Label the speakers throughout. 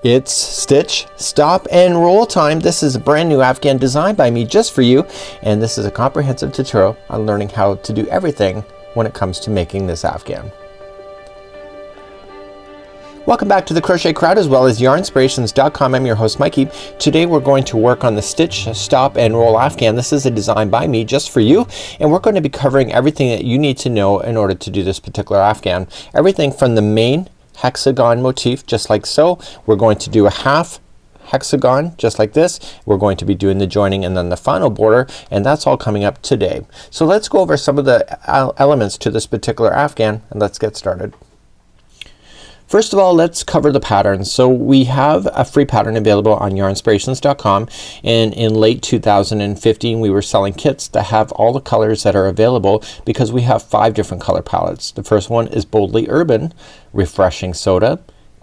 Speaker 1: It's stitch, stop, and roll time. This is a brand new Afghan designed by me just for you, and this is a comprehensive tutorial on learning how to do everything when it comes to making this Afghan. Welcome back to the Crochet Crowd as well as Yarnspirations.com. I'm your host Mikey. Today we're going to work on the stitch, stop, and roll Afghan. This is a design by me just for you, and we're going to be covering everything that you need to know in order to do this particular Afghan. Everything from the main hexagon motif, just like so. We're going to do a half hexagon just like this. We're going to be doing the joining and then the final border, and that's all coming up today. So let's go over some of the elements to this particular Afghan and let's get started. First of all, let's cover the pattern. So we have a free pattern available on Yarnspirations.com, and in late 2015 we were selling kits that have all the colors that are available because we have 5 different color palettes. The first one is Boldly Urban, Refreshing Soda,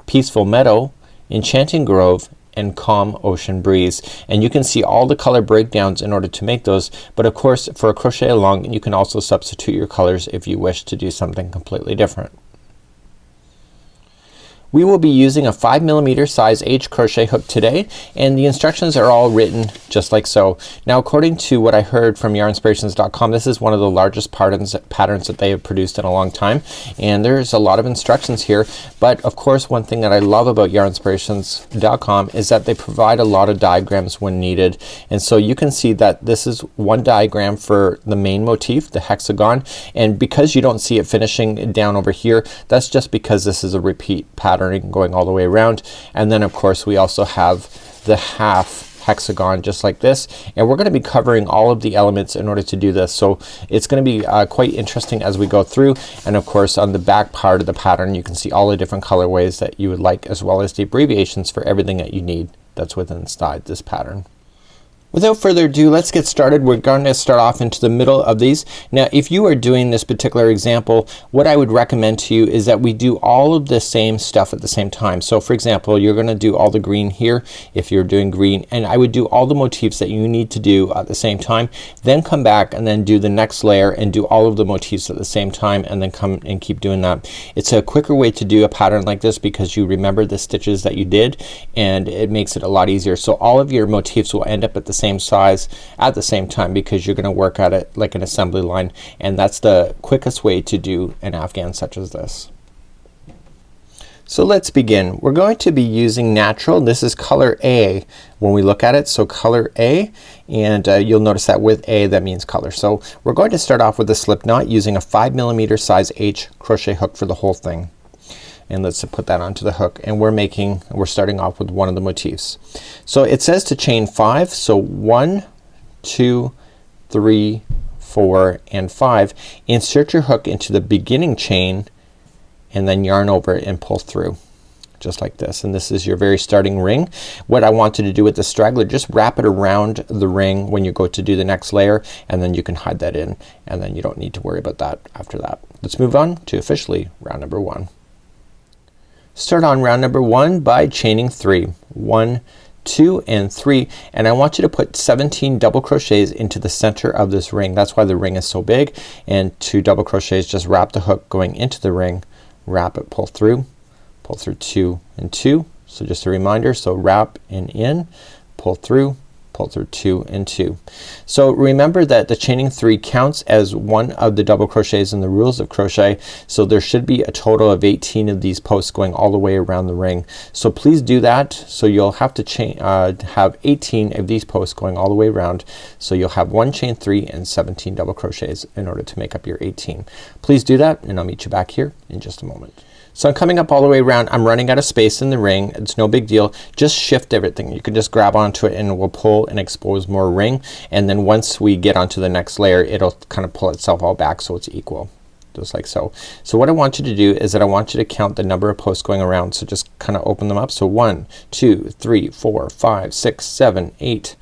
Speaker 1: Peaceful Meadow, Enchanting Grove, and Calm Ocean Breeze. And you can see all the color breakdowns in order to make those, but of course for a crochet along you can also substitute your colors if you wish to do something completely different. We will be using a 5mm size H crochet hook today, and the instructions are all written just like so. Now according to what I heard from Yarnspirations.com, this is one of the largest patterns that they have produced in a long time, and there's a lot of instructions here, but of course one thing that I love about Yarnspirations.com is that they provide a lot of diagrams when needed, and so you can see that this is one diagram for the main motif, the hexagon, and because you don't see it finishing down over here, that's just because this is a repeat pattern going all the way around. And then of course we also have the half hexagon just like this, and we're going to be covering all of the elements in order to do this, so it's going to be quite interesting as we go through. And of course on the back part of the pattern you can see all the different colorways that you would like, as well as the abbreviations for everything that you need that's within inside this pattern. Without further ado, let's get started. We're going to start off into the middle of these. Now if you are doing this particular example, what I would recommend to you is that we do all of the same stuff at the same time. So for example, you're going to do all the green here if you're doing green, and I would do all the motifs that you need to do at the same time, then come back and then do the next layer and do all of the motifs at the same time, and then come and keep doing that. It's a quicker way to do a pattern like this because you remember the stitches that you did, and it makes it a lot easier. So all of your motifs will end up at the same size at the same time because you're going to work at it like an assembly line, and that's the quickest way to do an Afghan such as this. So let's begin. We're going to be using natural. This is color A when we look at it, so color A, and you'll notice that with A that means color. So we're going to start off with a slip knot using a 5mm size H crochet hook for the whole thing. And let's put that onto the hook, and we're starting off with one of the motifs. So it says to chain 5, so 1, 2, 3, 4, and 5. Insert your hook into the beginning chain and then yarn over it and pull through just like this, and this is your very starting ring. What I want you to do with the straggler, just wrap it around the ring when you go to do the next layer, and then you can hide that in, and then you don't need to worry about that after that. Let's move on to officially round number 1. Start on round number 1 by chaining 3. 1, 2, and 3, and I want you to put 17 double crochets into the center of this ring. That's why the ring is so big, and 2 double crochets. Just wrap the hook going into the ring, wrap it, pull through 2 and 2. So just a reminder, so wrap and in, pull through 2 and 2. So remember that the chaining 3 counts as one of the double crochets in the rules of crochet, so there should be a total of 18 of these posts going all the way around the ring. So please do that. So you'll have to have 18 of these posts going all the way around, so you'll have 1 chain 3 and 17 double crochets in order to make up your 18. Please do that, and I'll meet you back here in just a moment. So I'm coming up all the way around. I'm running out of space in the ring. It's no big deal. Just shift everything. You can just grab onto it and it will pull and expose more ring, and then once we get onto the next layer it'll kind of pull itself all back so it's equal, just like so. So what I want you to do is that I want you to count the number of posts going around. So just kind of open them up. So 1, 2, 3, 4, 5, 6, 7, 8,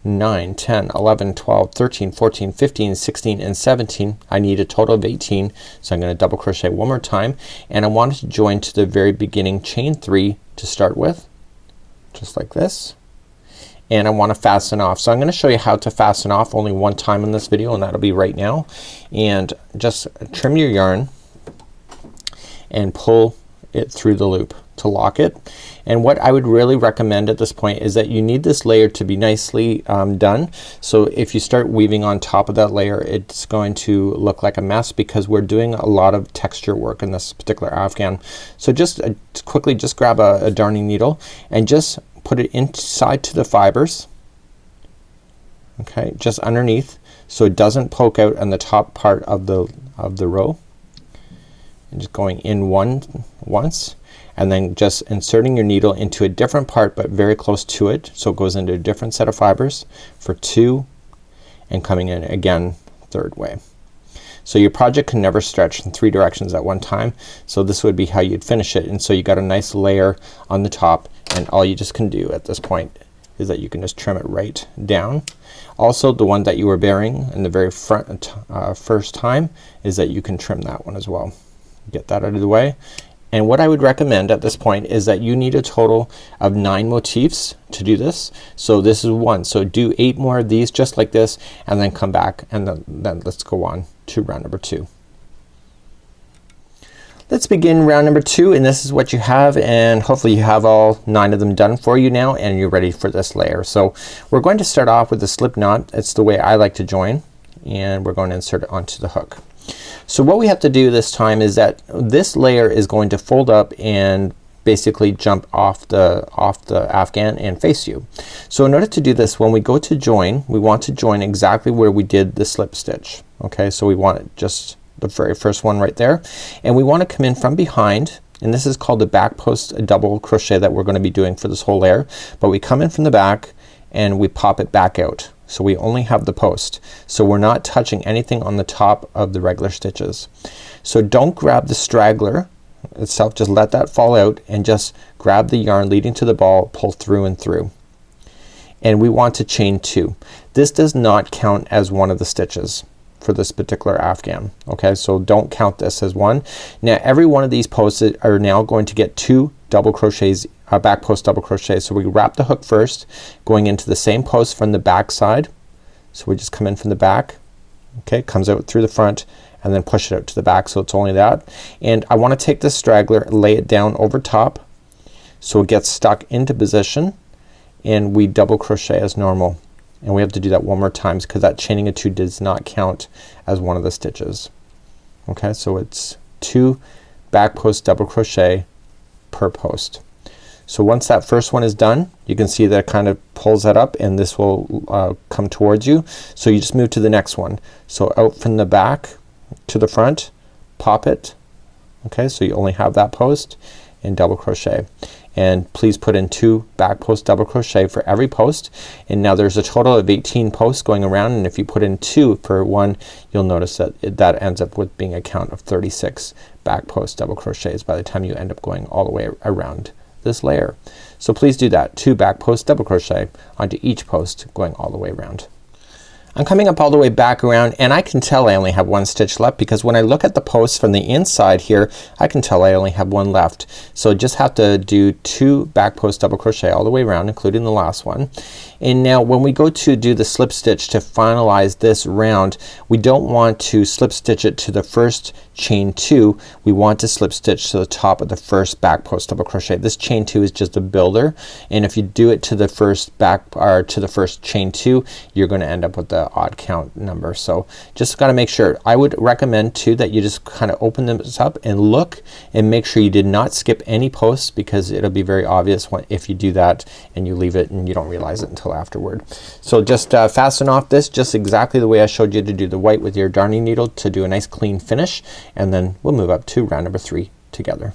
Speaker 1: 9, 10, 11, 12, 13, 14, 15, 16, and 17. I need a total of 18. So I'm going to double crochet one more time, and I want to join to the very beginning chain 3 to start with, just like this. And I want to fasten off. So I'm going to show you how to fasten off only one time in this video, and that'll be right now. And just trim your yarn and pull it through the loop to lock it. And what I would really recommend at this point is that you need this layer to be nicely done. So if you start weaving on top of that layer, it's going to look like a mess because we're doing a lot of texture work in this particular Afghan. So just quickly just grab a darning needle and just put it inside to the fibers, okay, just underneath, so it doesn't poke out on the top part of the row. And just going in once, and then just inserting your needle into a different part but very close to it, so it goes into a different set of fibers for 2, and coming in again third way. So your project can never stretch in 3 directions at one time, so this would be how you'd finish it. And so you got a nice layer on the top, and all you just can do at this point is that you can just trim it right down. Also, the one that you were bearing in the very front first time is that you can trim that one as well. Get that out of the way. And what I would recommend at this point is that you need a total of 9 motifs to do this. So this is 1. So do 8 more of these just like this, and then come back, and then let's go on to round number 2. Let's begin round number 2, and this is what you have, and hopefully you have all 9 of them done for you now and you're ready for this layer. So we're going to start off with the slip knot. It's the way I like to join, and we're going to insert it onto the hook. So what we have to do this time is that this layer is going to fold up and basically jump off the Afghan and face you. So in order to do this, when we go to join, we want to join exactly where we did the slip stitch. Okay, so we want it just the very first one right there, and we want to come in from behind, and this is called the back post double crochet that we're going to be doing for this whole layer. But we come in from the back and we pop it back out. So we only have the post. So we're not touching anything on the top of the regular stitches. So don't grab the straggler itself, just let that fall out and just grab the yarn leading to the ball, pull through and through. And we want to chain 2. This does not count as one of the stitches for this particular Afghan. Okay, so don't count this as one. Now every one of these posts are now going to get 2 double crochets, back post double crochet. So we wrap the hook first, going into the same post from the back side. So we just come in from the back, okay, comes out through the front, and then push it out to the back, so it's only that. And I want to take this straggler, lay it down over top so it gets stuck into position, and we double crochet as normal. And we have to do that one more time because that chaining of 2 does not count as one of the stitches. Okay, so it's 2 back post double crochet per post. So once that first one is done, you can see that it kind of pulls that up, and this will come towards you. So you just move to the next one. So out from the back to the front, pop it. Okay, so you only have that post, and double crochet. And please put in 2 back post double crochet for every post. And now there's a total of 18 posts going around, and if you put in 2 per one, you'll notice that that ends up with being a count of 36 back post double crochets by the time you end up going all the way around this layer. So please do that, 2 back post double crochet onto each post going all the way around. I'm coming up all the way back around, and I can tell I only have 1 stitch left because when I look at the post from the inside here, I can tell I only have 1 left. So just have to do 2 back post double crochet all the way around, including the last one. And now when we go to do the slip stitch to finalize this round, we don't want to slip stitch it to the first chain 2. We want to slip stitch to the top of the first back post double crochet. This chain 2 is just a builder, and if you do it to the first back or to the first chain 2, you're going to end up with the odd count number. So just got to make sure. I would recommend too that you just kind of open this up and look and make sure you did not skip any posts, because it'll be very obvious if you do that and you leave it and you don't realize it until afterward. So just fasten off this just exactly the way I showed you to do the white with your darning needle to do a nice clean finish, and then we'll move up to round number 3 together.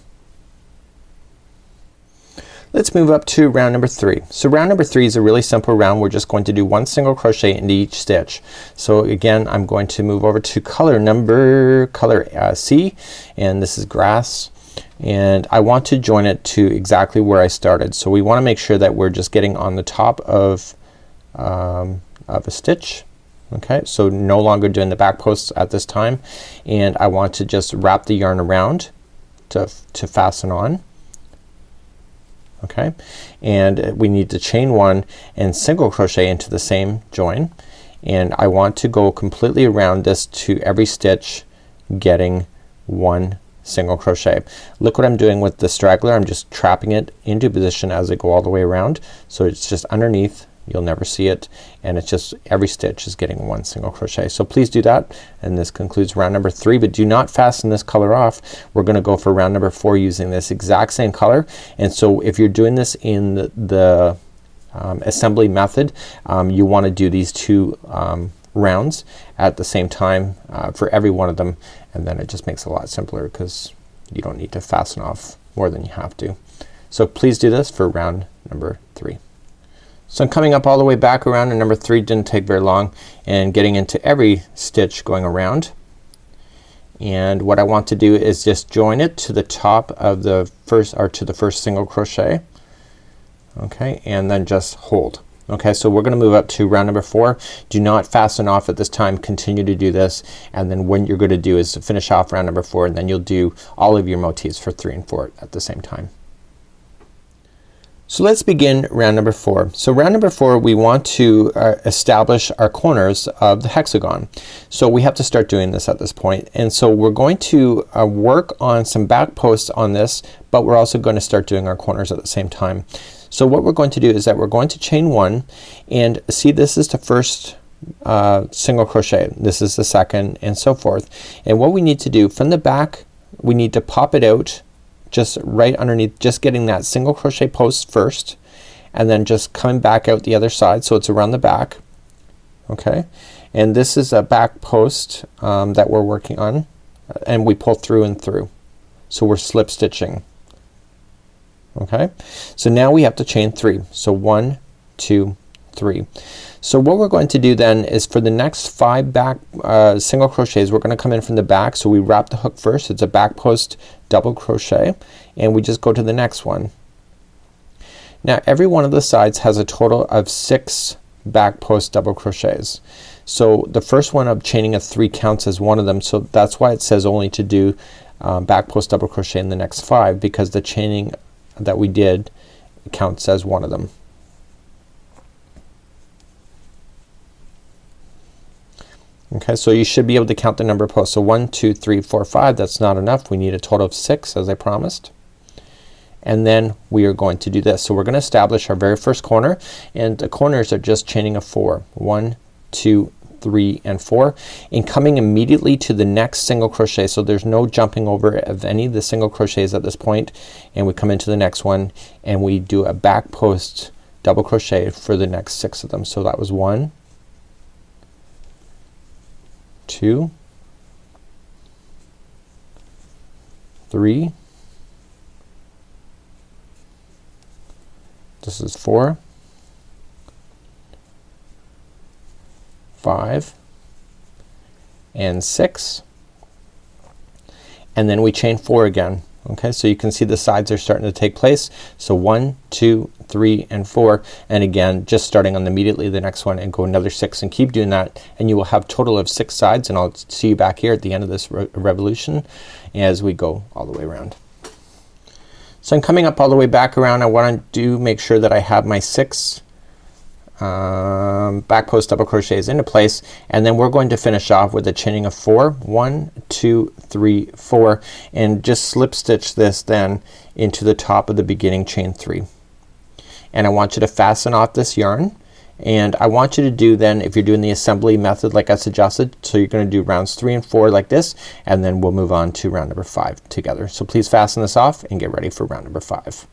Speaker 1: Let's move up to round number 3. So round number 3 is a really simple round. We're just going to do 1 single crochet into each stitch. So again, I'm going to move over to color C, and this is grass, and I want to join it to exactly where I started. So we want to make sure that we're just getting on the top of a stitch. Okay, so no longer doing the back posts at this time, and I want to just wrap the yarn around to fasten on. Okay, and we need to chain 1 and single crochet into the same join, and I want to go completely around this to every stitch, getting 1 single crochet. Look what I'm doing with the straggler. I'm just trapping it into position as I go all the way around. So it's just underneath. You'll never see it, and it's just every stitch is getting one single crochet. So please do that, and this concludes round number 3, but do not fasten this color off. We're gonna go for round number 4 using this exact same color. And so if you're doing this in the assembly method, you want to do these 2 rounds at the same time for every one of them, and then it just makes it a lot simpler because you don't need to fasten off more than you have to. So please do this for round number 3. So I'm coming up all the way back around, and number 3 didn't take very long, and getting into every stitch going around. And what I want to do is just join it to the top of the first, or to the first single crochet. Okay, and then just hold. Okay, so we're gonna move up to round number 4. Do not fasten off at this time. Continue to do this, and then what you're gonna do is to finish off round number 4, and then you'll do all of your motifs for 3 and 4 at the same time. So let's begin round number 4. So round number 4, we want to establish our corners of the hexagon. So we have to start doing this at this point, and so we're going to work on some back posts on this, but we're also going to start doing our corners at the same time. So what we're going to do is that we're going to chain 1, and see, this is the first single crochet, this is the second, and so forth. And what we need to do from the back, we need to pop it out just right underneath, just getting that single crochet post first, and then just coming back out the other side, so it's around the back. Okay, and this is a back post that we're working on, and we pull through and through, so we're slip stitching. Okay, so now we have to chain 3. So 1, 2, 3. So what we're going to do then is for the next 5 back single crochets, we're gonna come in from the back. So we wrap the hook first, it's a back post double crochet, and we just go to the next one. Now every one of the sides has a total of 6 back post double crochets. So the first one of chaining of 3 counts as one of them, so that's why it says only to do back post double crochet in the next 5, because the chaining that we did counts as one of them. Okay, so you should be able to count the number of posts. So 1, 2, 3, 4, 5. That's not enough. We need a total of 6, as I promised. And then we are going to do this. So we're going to establish our very first corner, and the corners are just chaining of 4. 1, 2, 3, and 4, and coming immediately to the next single crochet. So there's no jumping over of any of the single crochets at this point, and we come into the next one, and we do a back post double crochet for the next 6 of them. So that was 1, 2, 3, this is 4, 5, and 6, and then we chain 4 again. Okay, so you can see the sides are starting to take place. So 1, 2, 3, and 4, and again just starting on immediately the next one and go another 6 and keep doing that, and you will have total of 6 sides, and I'll see you back here at the end of this revolution as we go all the way around. So I'm coming up all the way back around. I want to make sure that I have my 6 back post double crochets into place, and then we're going to finish off with a chaining of 4. 1, 2, 3, 4, and just slip stitch this then into the top of the beginning chain 3. And I want you to fasten off this yarn, and I want you to do then, if you're doing the assembly method like I suggested, so you're gonna do rounds 3 and 4 like this, and then we'll move on to round number 5 together. So please fasten this off and get ready for round number 5.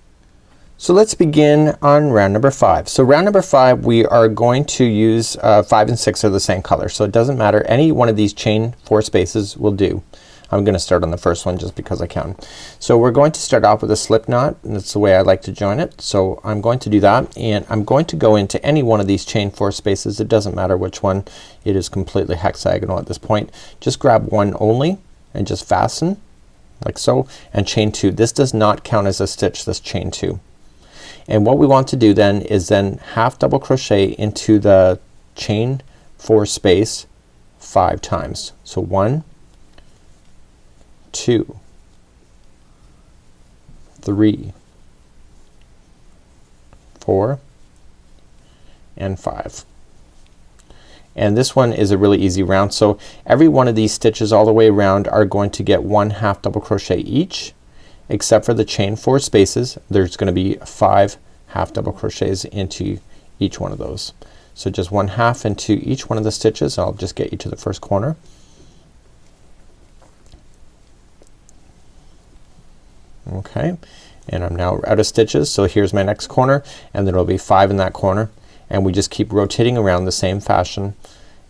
Speaker 1: So let's begin on round number 5. So round number 5, we are going to use 5 and 6 are the same color, so it doesn't matter. Any one of these chain 4 spaces will do. I'm gonna start on the first one just because I can. So we're going to start off with a slip knot, and that's the way I like to join it. So I'm going to do that, and I'm going to go into any one of these chain 4 spaces. It doesn't matter which one. It is completely hexagonal at this point. Just grab one only and just fasten like so, and chain 2. This does not count as a stitch, this chain 2. And what we want to do then is then half double crochet into the chain 4 space 5 times. So 1, 2, 3, 4, and 5. and this one is a really easy round. So every one of these stitches all the way around are going to get 1 half double crochet each, except for the chain 4 spaces. There's gonna be 5 half double crochets into each one of those. So just 1 half into each one of the stitches. I'll just get you to the first corner. Okay, and I'm now out of stitches, so here's my next corner, and there will be 5 in that corner, and we just keep rotating around the same fashion.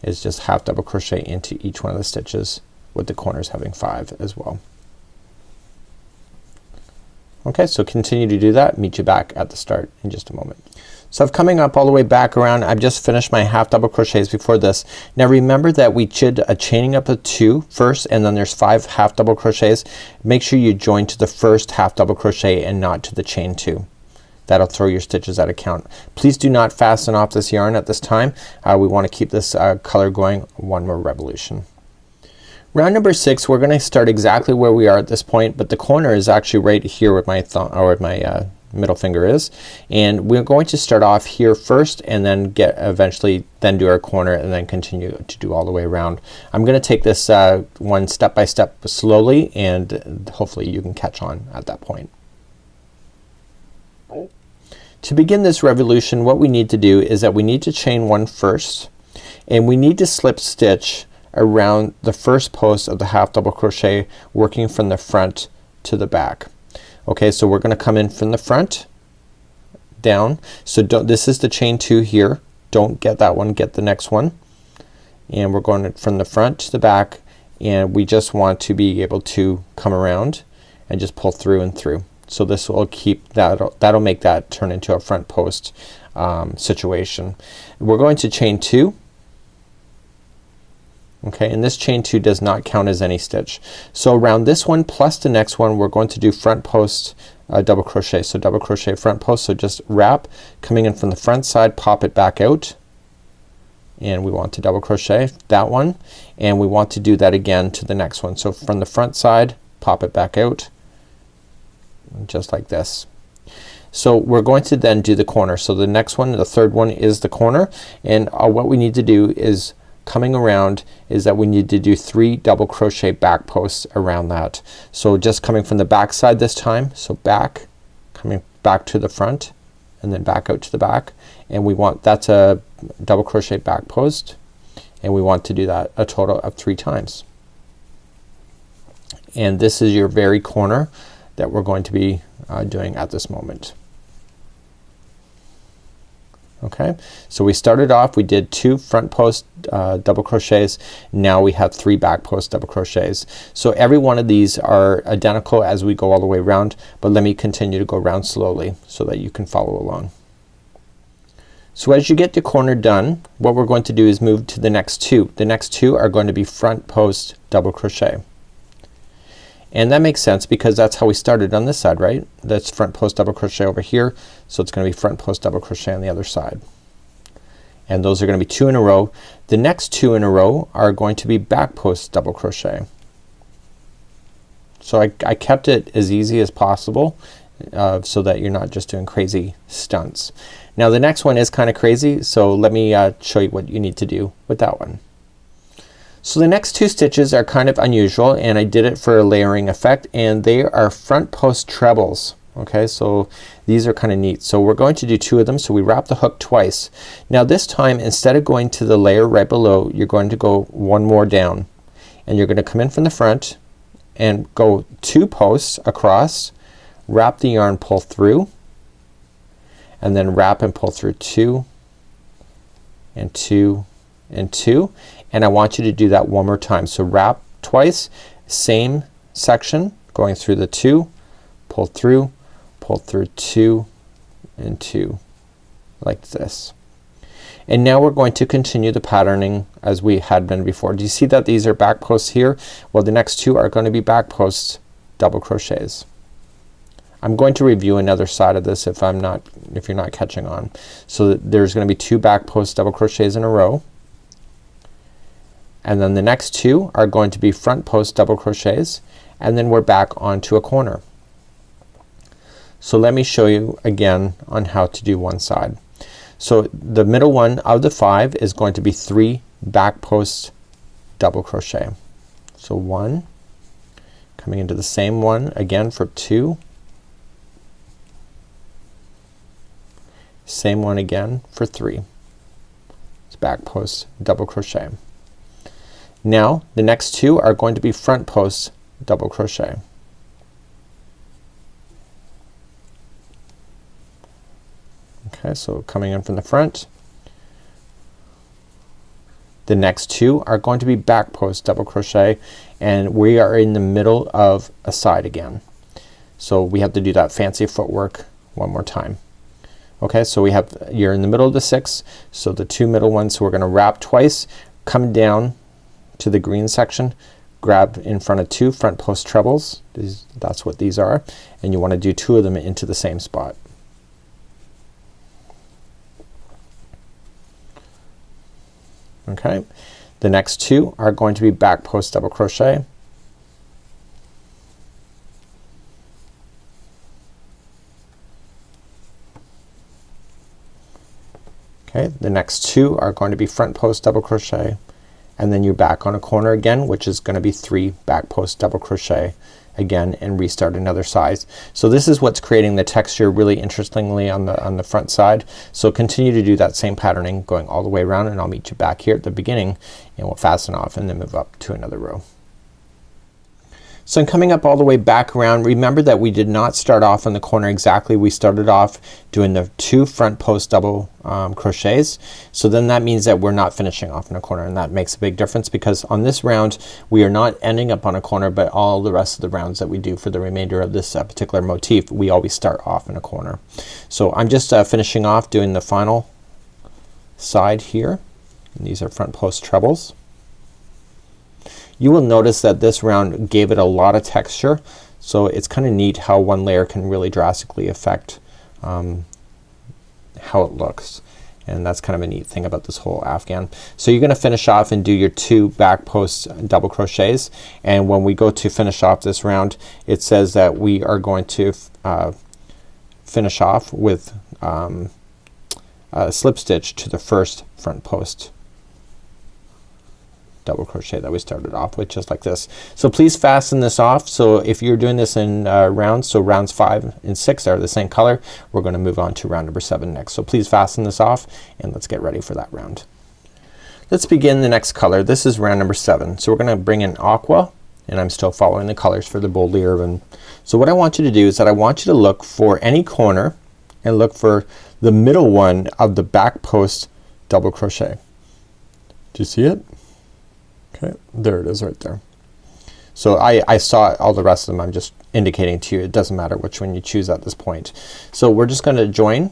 Speaker 1: Is just half double crochet into each one of the stitches, with the corners having 5 as well. Okay, so continue to do that. Meet you back at the start in just a moment. So I'm coming up all the way back around. I've just finished my half double crochets before this. Now remember that we did a chaining up of 2 first, and then there's 5 half double crochets. Make sure you join to the first half double crochet and not to the chain 2. That'll throw your stitches out of count. Please do not fasten off this yarn at this time. We want to keep this color going one more revolution. Round number 6, we're gonna start exactly where we are at this point, but the corner is actually right here with my thumb, or with my middle finger is, and we're going to start off here first and then get eventually then do our corner and then continue to do all the way around. I'm gonna take this one step by step slowly, and hopefully you can catch on at that point. To begin this revolution, what we need to do is that we need to chain 1 first, and we need to slip stitch around the first post of the half double crochet, working from the front to the back. Okay, so we're gonna come in from the front down. So this is the chain 2 here. Don't get that one, get the next one. And we're going from the front to the back, and we just want to be able to come around and just pull through and through. So this will keep that'll make that turn into a front post situation. We're going to chain 2. Okay, and this chain 2 does not count as any stitch. So around this one plus the next one, we're going to do front post double crochet. So double crochet front post. So just wrap, coming in from the front side, pop it back out, and we want to double crochet that one, and we want to do that again to the next one. So from the front side, pop it back out, just like this. So we're going to then do the corner. So the next one, the third one, is the corner, and what we need to do is coming around is that we need to do 3 double crochet back posts around that. So just coming from the back side this time, so back, coming back to the front, and then back out to the back, and we want that's a double crochet back post, and we want to do that a total of 3 times. And this is your very corner that we're going to be doing at this moment. Okay, so we started off, we did 2 front post double crochets. Now we have 3 back post double crochets. So every one of these are identical as we go all the way around, but let me continue to go around slowly so that you can follow along. So as you get the corner done, what we're going to do is move to the next 2. The next 2 are going to be front post double crochet. And that makes sense because that's how we started on this side, right? That's front post double crochet over here, so it's gonna be front post double crochet on the other side. And those are gonna be 2 in a row. The next 2 in a row are going to be back post double crochet. So I kept it as easy as possible so that you're not just doing crazy stunts. Now the next one is kind of crazy, so let me show you what you need to do with that one. So the next 2 stitches are kind of unusual, and I did it for a layering effect, and they are front post trebles. Okay, so these are kind of neat. So we're going to do 2 of them. So we wrap the hook twice. Now this time, instead of going to the layer right below, you're going to go 1 more down, and you're going to come in from the front and go 2 posts across, wrap the yarn, pull through, and then wrap and pull through 2 and 2 and 2, and I want you to do that 1 more time. So wrap twice, same section, going through the 2, pull through 2 and 2, like this. And now we're going to continue the patterning as we had been before. Do you see that these are back posts here? Well, the next 2 are going to be back posts double crochets. I'm going to review another side of this if you're not catching on. So there's going to be 2 back post double crochets in a row, and then the next 2 are going to be front post double crochets, and then we're back onto a corner. So let me show you again on how to do one side. So the middle one of the 5 is going to be 3 back post double crochet. So 1, coming into the same one again for 2, same one again for 3. It's back post double crochet. Now the next 2 are going to be front post double crochet. Okay, so coming in from the front, the next 2 are going to be back post double crochet, and we are in the middle of a side again. So we have to do that fancy footwork one more time. Okay, so we have, you're in the middle of the 6, so the 2 middle ones, so we're gonna wrap twice, come down to the green section, grab in front of 2 front post trebles. That's what these are, and you want to do 2 of them into the same spot. Okay, the next 2 are going to be back post double crochet. Okay, the next 2 are going to be front post double crochet, and then you're back on a corner again, which is gonna be 3 back post double crochet again, and restart another side. So this is what's creating the texture really interestingly on the front side. So continue to do that same patterning going all the way around, and I'll meet you back here at the beginning, and we'll fasten off and then move up to another row. So I'm coming up all the way back around. Remember that we did not start off on the corner exactly. We started off doing the 2 front post double crochets. So then that means that we're not finishing off in a corner, and that makes a big difference, because on this round we are not ending up on a corner, but all the rest of the rounds that we do for the remainder of this particular motif, we always start off in a corner. So I'm just finishing off doing the final side here, and these are front post trebles. You will notice that this round gave it a lot of texture, so it's kind of neat how one layer can really drastically affect how it looks, and that's kind of a neat thing about this whole Afghan. So you're gonna finish off and do your 2 back post double crochets, and when we go to finish off this round, it says that we are going to finish off with a slip stitch to the first front post double crochet that we started off with, just like this. So please fasten this off. So if you're doing this in rounds, so rounds 5 and 6 are the same color, we're gonna move on to round number 7 next. So please fasten this off, and let's get ready for that round. Let's begin the next color. This is round number 7. So we're gonna bring in aqua, and I'm still following the colors for the boldly urban. So what I want you to do is that I want you to look for any corner and look for the middle one of the back post double crochet. Do you see it? Okay, there it is right there. So I saw all the rest of them. I'm just indicating to you, it doesn't matter which one you choose at this point. So we're just gonna join.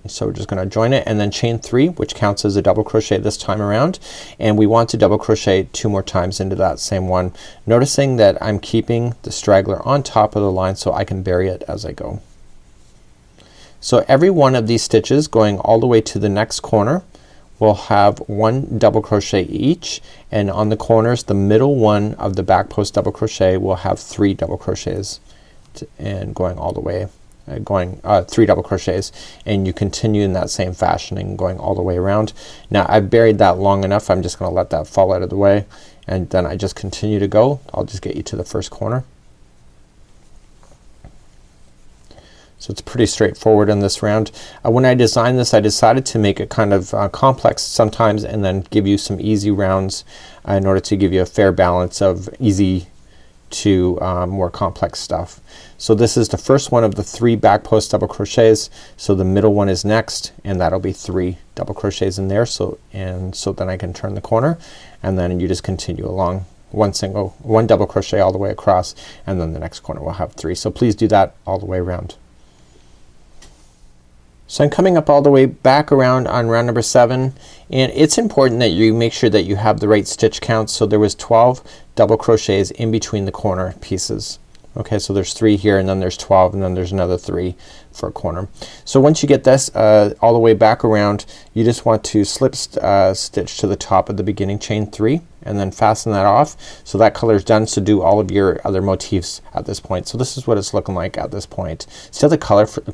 Speaker 1: So we're just gonna join it and then chain 3, which counts as a double crochet this time around, and we want to double crochet 2 more times into that same one, noticing that I'm keeping the straggler on top of the line so I can bury it as I go. So every one of these stitches going all the way to the next corner will have 1 double crochet each, and on the corners, the middle one of the back post double crochet will have 3 double crochets and going all the way 3 double crochets, and you continue in that same fashioning going all the way around. Now I've buried that long enough. I'm just gonna let that fall out of the way, and then I just continue to go. I'll just get you to the first corner. So it's pretty straightforward in this round. When I designed this, I decided to make it kind of complex sometimes, and then give you some easy rounds in order to give you a fair balance of easy to more complex stuff. So this is the first one of the 3 back post double crochets. So the middle one is next, and that'll be 3 double crochets in there. So then I can turn the corner, and then you just continue along. 1 double crochet all the way across, and then the next corner will have 3. So please do that all the way around. So I'm coming up all the way back around on round number 7, and it's important that you make sure that you have the right stitch count. So there was 12 double crochets in between the corner pieces. Okay, so there's 3 here, and then there's 12, and then there's another 3 for a corner. So once you get this all the way back around, you just want to slip stitch to the top of the beginning, chain 3, and then fasten that off. So that color is done. So do all of your other motifs at this point. So this is what it's looking like at this point. Still the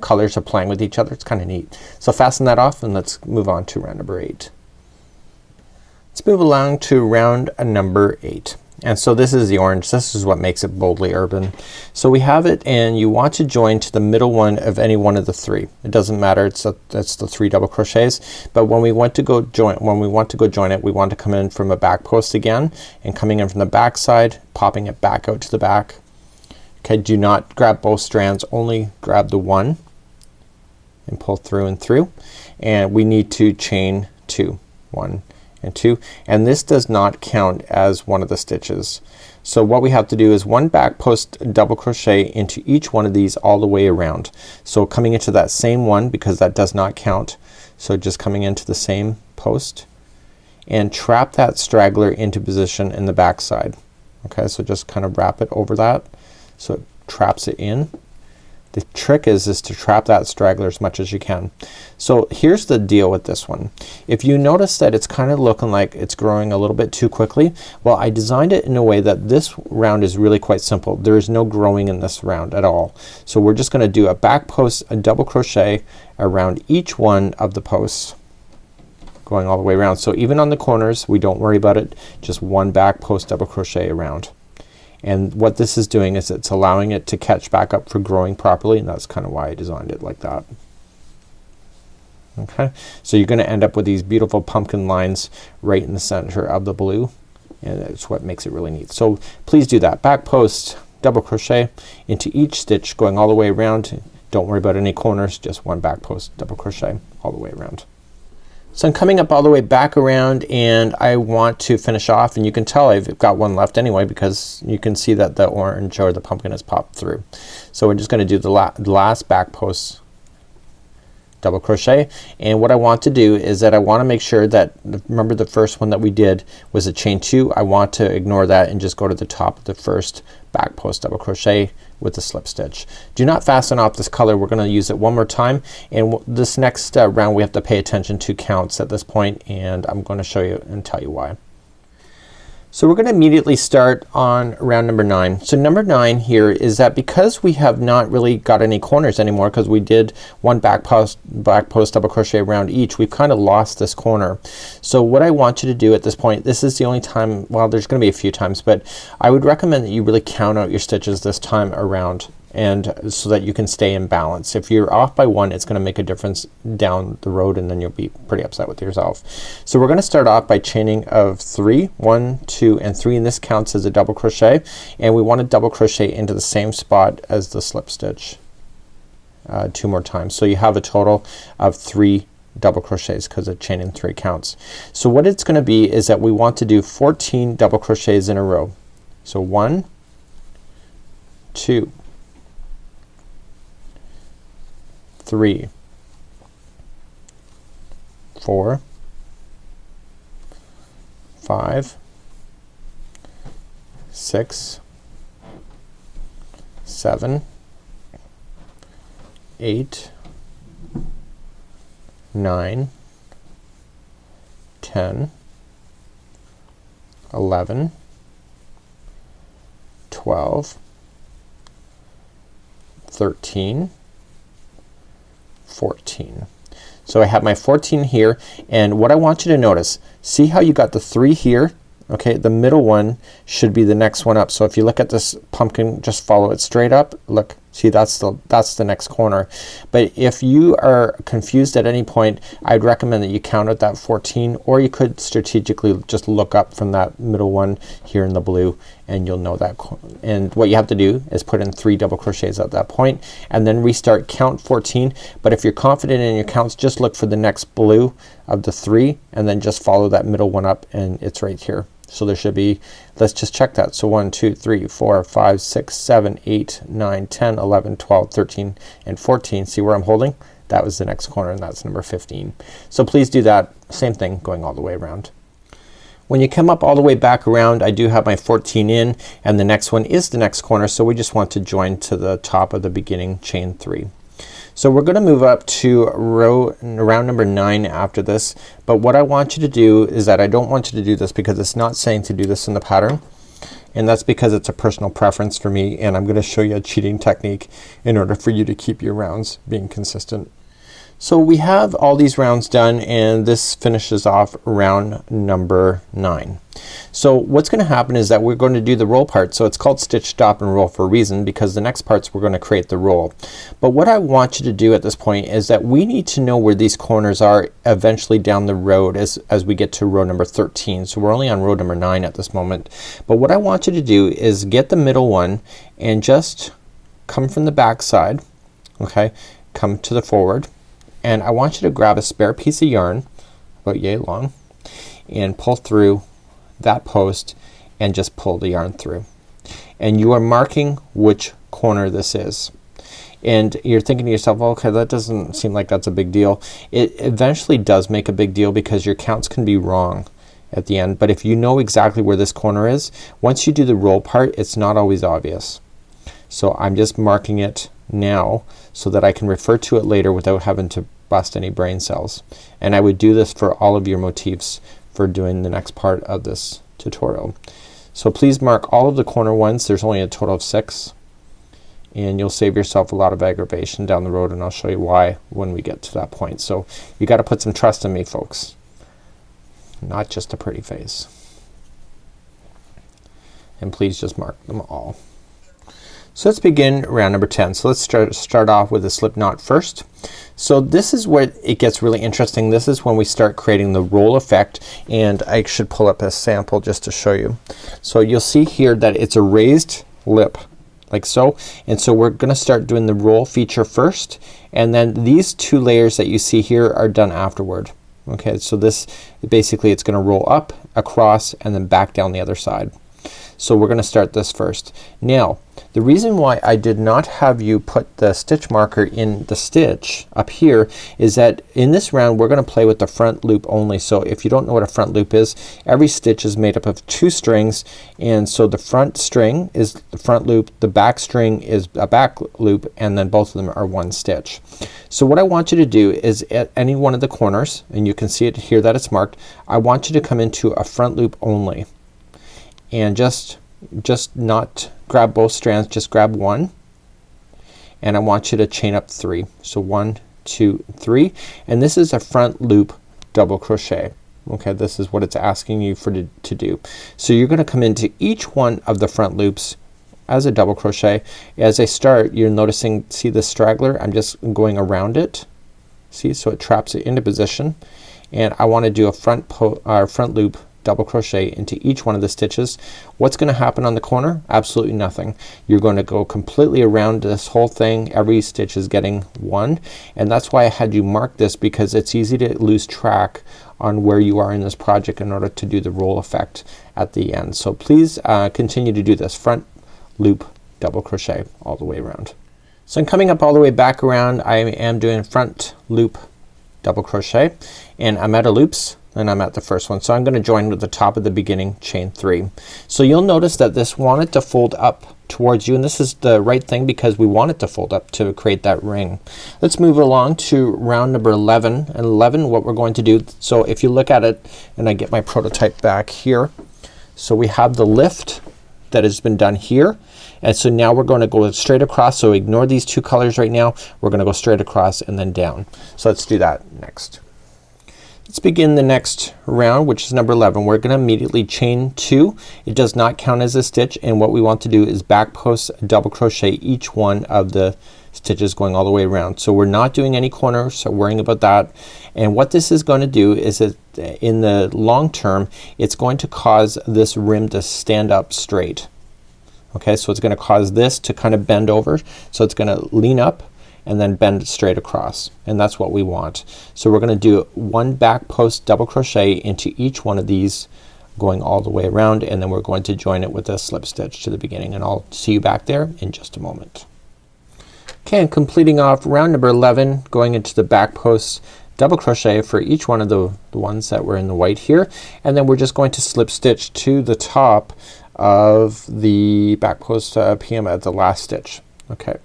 Speaker 1: colors are playing with each other. It's kind of neat. So fasten that off, and let's move on to round number 8. Let's move along to round number 8. And so this is the orange. This is what makes it boldly urban. So we have it, and you want to join to the middle one of any one of the 3. It doesn't matter, it's the 3 double crochets. But when we want to go join it, we want to come in from a back post again, and coming in from the back side, popping it back out to the back. Okay, do not grab both strands, only grab the one and pull through and through. And we need to chain 2. 1 and 2, and this does not count as one of the stitches. So what we have to do is 1 back post double crochet into each one of these all the way around. So coming into that same one, because that does not count, so just coming into the same post and trap that straggler into position in the back side. Okay, so just kind of wrap it over that so it traps it in. The trick is to trap that straggler as much as you can. So here's the deal with this one. If you notice that it's kind of looking like it's growing a little bit too quickly, well, I designed it in a way that this round is really quite simple. There is no growing in this round at all. So we're just gonna do a back post, a double crochet around each one of the posts, going all the way around. So even on the corners, we don't worry about it, just 1 back post double crochet around. And what this is doing is it's allowing it to catch back up for growing properly, and that's kind of why I designed it like that. Okay, so you're gonna end up with these beautiful pumpkin lines right in the center of the blue, and that's what makes it really neat. So please do that. Back post double crochet into each stitch going all the way around. Don't worry about any corners, just 1 back post double crochet all the way around. So I'm coming up all the way back around, and I want to finish off, and you can tell I've got one left anyway because you can see that the orange or the pumpkin has popped through. So we're just gonna do the last back post double crochet, and what I want to do is that I want to make sure that, remember the first one that we did was a chain 2, I want to ignore that and just go to the top of the first back post double crochet with the slip stitch. Do not fasten off this color. We're gonna use it one more time, and this next round we have to pay attention to counts at this point, and I'm gonna show you and tell you why. So we're gonna immediately start on round number 9. So number 9 here is that because we have not really got any corners anymore, because we did 1 back post double crochet around each, we've kind of lost this corner. So what I want you to do at this point, this is the only time, well, there's gonna be a few times, but I would recommend that you really count out your stitches this time around, and so that you can stay in balance. If you're off by 1, it's gonna make a difference down the road, and then you'll be pretty upset with yourself. So we're gonna start off by chaining of 3, 1, 2, and 3, and this counts as a double crochet, and we want to double crochet into the same spot as the slip stitch 2 more times. So you have a total of 3 double crochets because of chaining 3 counts. So what it's gonna be is that we want to do 14 double crochets in a row. So 1, 2, 3, 4, 5, 6, 7, 8, 9, 10, 11, 12, 13, 14. So I have my 14 here, and what I want you to notice, see how you got the 3 here? Okay, the middle one should be the next one up. So if you look at this pumpkin, just follow it straight up. Look, see, that's the next corner. But if you are confused at any point, I'd recommend that you count out that 14, or you could strategically just look up from that middle one here in the blue, and you'll know that. And what you have to do is put in 3 double crochets at that point, and then restart, count 14. But if you're confident in your counts, just look for the next blue of the 3, and then just follow that middle one up, and it's right here. So there should be, let's just check that. So 1, 2, 3, 4, 5, 6, 7, 8, 9, 10, 11, 12, 13, and 14. See where I'm holding? That was the next corner, and that's number 15. So please do that. Same thing going all the way around. When you come up all the way back around, I do have my 14 in, and the next one is the next corner, so we just want to join to the top of the beginning chain 3. So we're gonna move up to round number 9 after this, but what I want you to do is that I don't want you to do this because it's not saying to do this in the pattern, and that's because it's a personal preference for me, and I'm gonna show you a cheating technique in order for you to keep your rounds being consistent. So we have all these rounds done, and this finishes off round number 9. So what's gonna happen is that we're going to do the roll part. So it's called stitch, stop, and roll for a reason, because the next parts we're gonna create the roll. But what I want you to do at this point is that we need to know where these corners are eventually down the road as we get to row number 13. So we're only on row number 9 at this moment. But what I want you to do is get the middle one and just come from the back side, okay, come to the forward, and I want you to grab a spare piece of yarn about yay long and pull through that post and just pull the yarn through. And you are marking which corner this is. And you're thinking to yourself, okay, that doesn't seem like that's a big deal. It eventually does make a big deal because your counts can be wrong at the end. But if you know exactly where this corner is, once you do the roll part, it's not always obvious. So I'm just marking it now so that I can refer to it later without having to bust any brain cells. And I would do this for all of your motifs for doing the next part of this tutorial. So please mark all of the corner ones. There's only a total of 6, and you'll save yourself a lot of aggravation down the road, and I'll show you why when we get to that point. So you gotta put some trust in me, folks, not just a pretty face. And please just mark them all. So let's begin round number 10. So let's start off with a slip knot first. So this is where it gets really interesting. This is when we start creating the roll effect, and I should pull up a sample just to show you. So you'll see here that it's a raised lip like so, and so we're gonna start doing the roll feature first, and then these 2 layers that you see here are done afterward. Okay, so this basically it's gonna roll up, across, and then back down the other side. So we're gonna start this first. Now the reason why I did not have you put the stitch marker in the stitch up here is that in this round we're gonna play with the front loop only. So if you don't know what a front loop is, every stitch is made up of 2 strings, and so the front string is the front loop, the back string is a back loop, and then both of them are 1 stitch. So what I want you to do is at any one of the corners, and you can see it here that it's marked, I want you to come into a front loop only, and just not grab both strands, just grab one, and I want you to chain up 3. So 1, 2, 3, and this is a front loop double crochet. Okay, this is what it's asking you to do. So you're gonna come into each one of the front loops as a double crochet. As I start, you're noticing, see the straggler? I'm just going around it. See, so it traps it into position, and I want to do a front loop double crochet into each one of the stitches. What's gonna happen on the corner? Absolutely nothing. You're going to go completely around this whole thing. Every stitch is getting 1, and that's why I had you mark this, because it's easy to lose track on where you are in this project in order to do the roll effect at the end. So please continue to do this front loop double crochet all the way around. So I'm coming up all the way back around. I am doing front loop double crochet, and I'm out of loops, and I'm at the first one. So I'm gonna join with the top of the beginning, chain 3. So you'll notice that this wanted to fold up towards you, and this is the right thing because we want it to fold up to create that ring. Let's move along to round number 11. And 11, what we're going to do, so if you look at it, and I get my prototype back here, so we have the lift that has been done here, and so now we're going to go straight across. So ignore these 2 colors right now. We're gonna go straight across and then down. So let's do that next. Let's begin the next round, which is number 11. We're gonna immediately chain 2. It does not count as a stitch, and what we want to do is back post double crochet each one of the stitches going all the way around. So we're not doing any corners, so worrying about that. And what this is going to do is that in the long term it's going to cause this rim to stand up straight. Okay, so it's gonna cause this to kind of bend over, so it's gonna lean up and then bend it straight across, and that's what we want. So we're gonna do 1 back post double crochet into each one of these going all the way around, and then we're going to join it with a slip stitch to the beginning, and I'll see you back there in just a moment. Okay, and completing off round number 11, going into the back post double crochet for each one of the ones that were in the white here, and then we're just going to slip stitch to the top of the back post PM at the last stitch. Okay,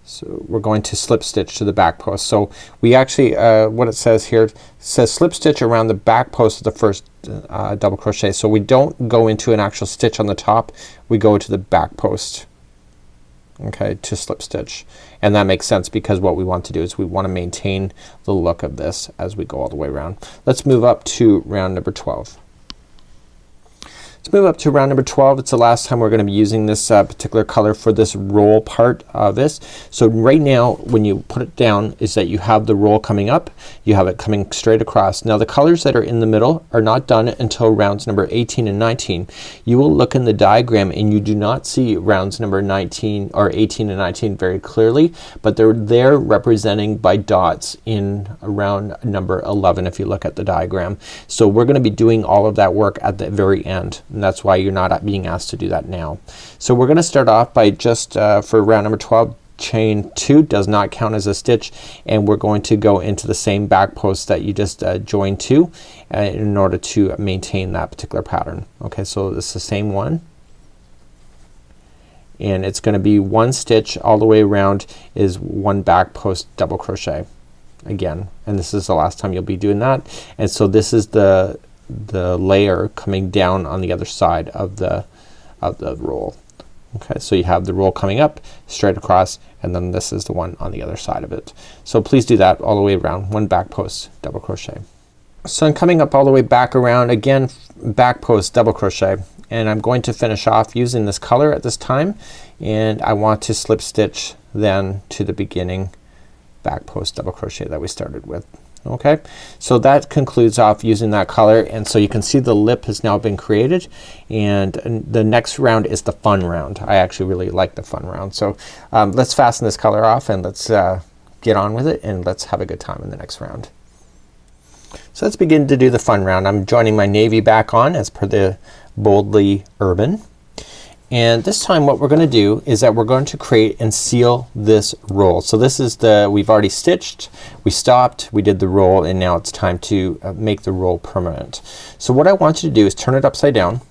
Speaker 1: so we're going to slip stitch to the back post. So we actually what it says here, says slip stitch around the back post of the first double crochet. So we don't go into an actual stitch on the top, we go to the back post. okay, to slip stitch. And that makes sense because what we want to do is we want to maintain the look of this as we go all the way around. Let's move up to round number 12. Let's move up to round number 12. It's the last time we're going to be using this particular color for this roll part of this. So right now when you put it down is that you have the roll coming up, you have it coming straight across. Now the colors that are in the middle are not done until rounds number 18 and 19. You will look in the diagram and you do not see rounds number 19 or 18 and 19 very clearly, but they're there representing by dots in round number 11 if you look at the diagram. So we're gonna be doing all of that work at the very end. And that's why you're not being asked to do that now. So we're gonna start off by just for round number 12, chain 2 does not count as a stitch, and we're going to go into the same back post that you just joined to in order to maintain that particular pattern. Okay, so it's the same one, and it's gonna be 1 stitch all the way around is 1 back post double crochet again, and this is the last time you'll be doing that. And so this is the layer coming down on the other side of the roll. Okay, so you have the roll coming up straight across, and then this is the one on the other side of it. So please do that all the way around, 1 back post double crochet. So I'm coming up all the way back around again, back post double crochet, and I'm going to finish off using this color at this time, and I want to slip stitch then to the beginning back post double crochet that we started with. Okay, so that concludes off using that color, and so you can see the lip has now been created, and the next round is the fun round. I actually really like the fun round. So let's fasten this color off and let's get on with it, and let's have a good time in the next round. So let's begin to do the fun round. I'm joining my navy back on as per the Boldly Urban. And this time what we're gonna do is that we're going to create and seal this roll. So this is we've already stitched, we stopped, we did the roll, and now it's time to make the roll permanent. So what I want you to do is turn it upside down,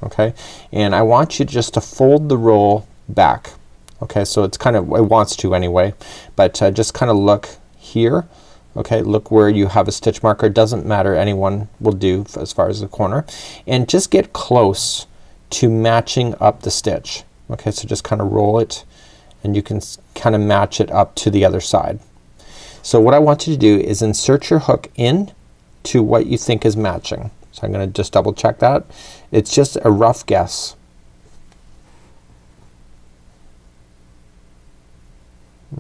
Speaker 1: okay, and I want you just to fold the roll back. Okay, so it's kind of, it wants to anyway, but just kind of look here. Okay, look where you have a stitch marker. It doesn't matter, anyone will do as far as the corner, and just get close to matching up the stitch. Okay, so just kind of roll it, and you can kind of match it up to the other side. So what I want you to do is insert your hook in to what you think is matching. So I'm gonna just double check that. It's just a rough guess.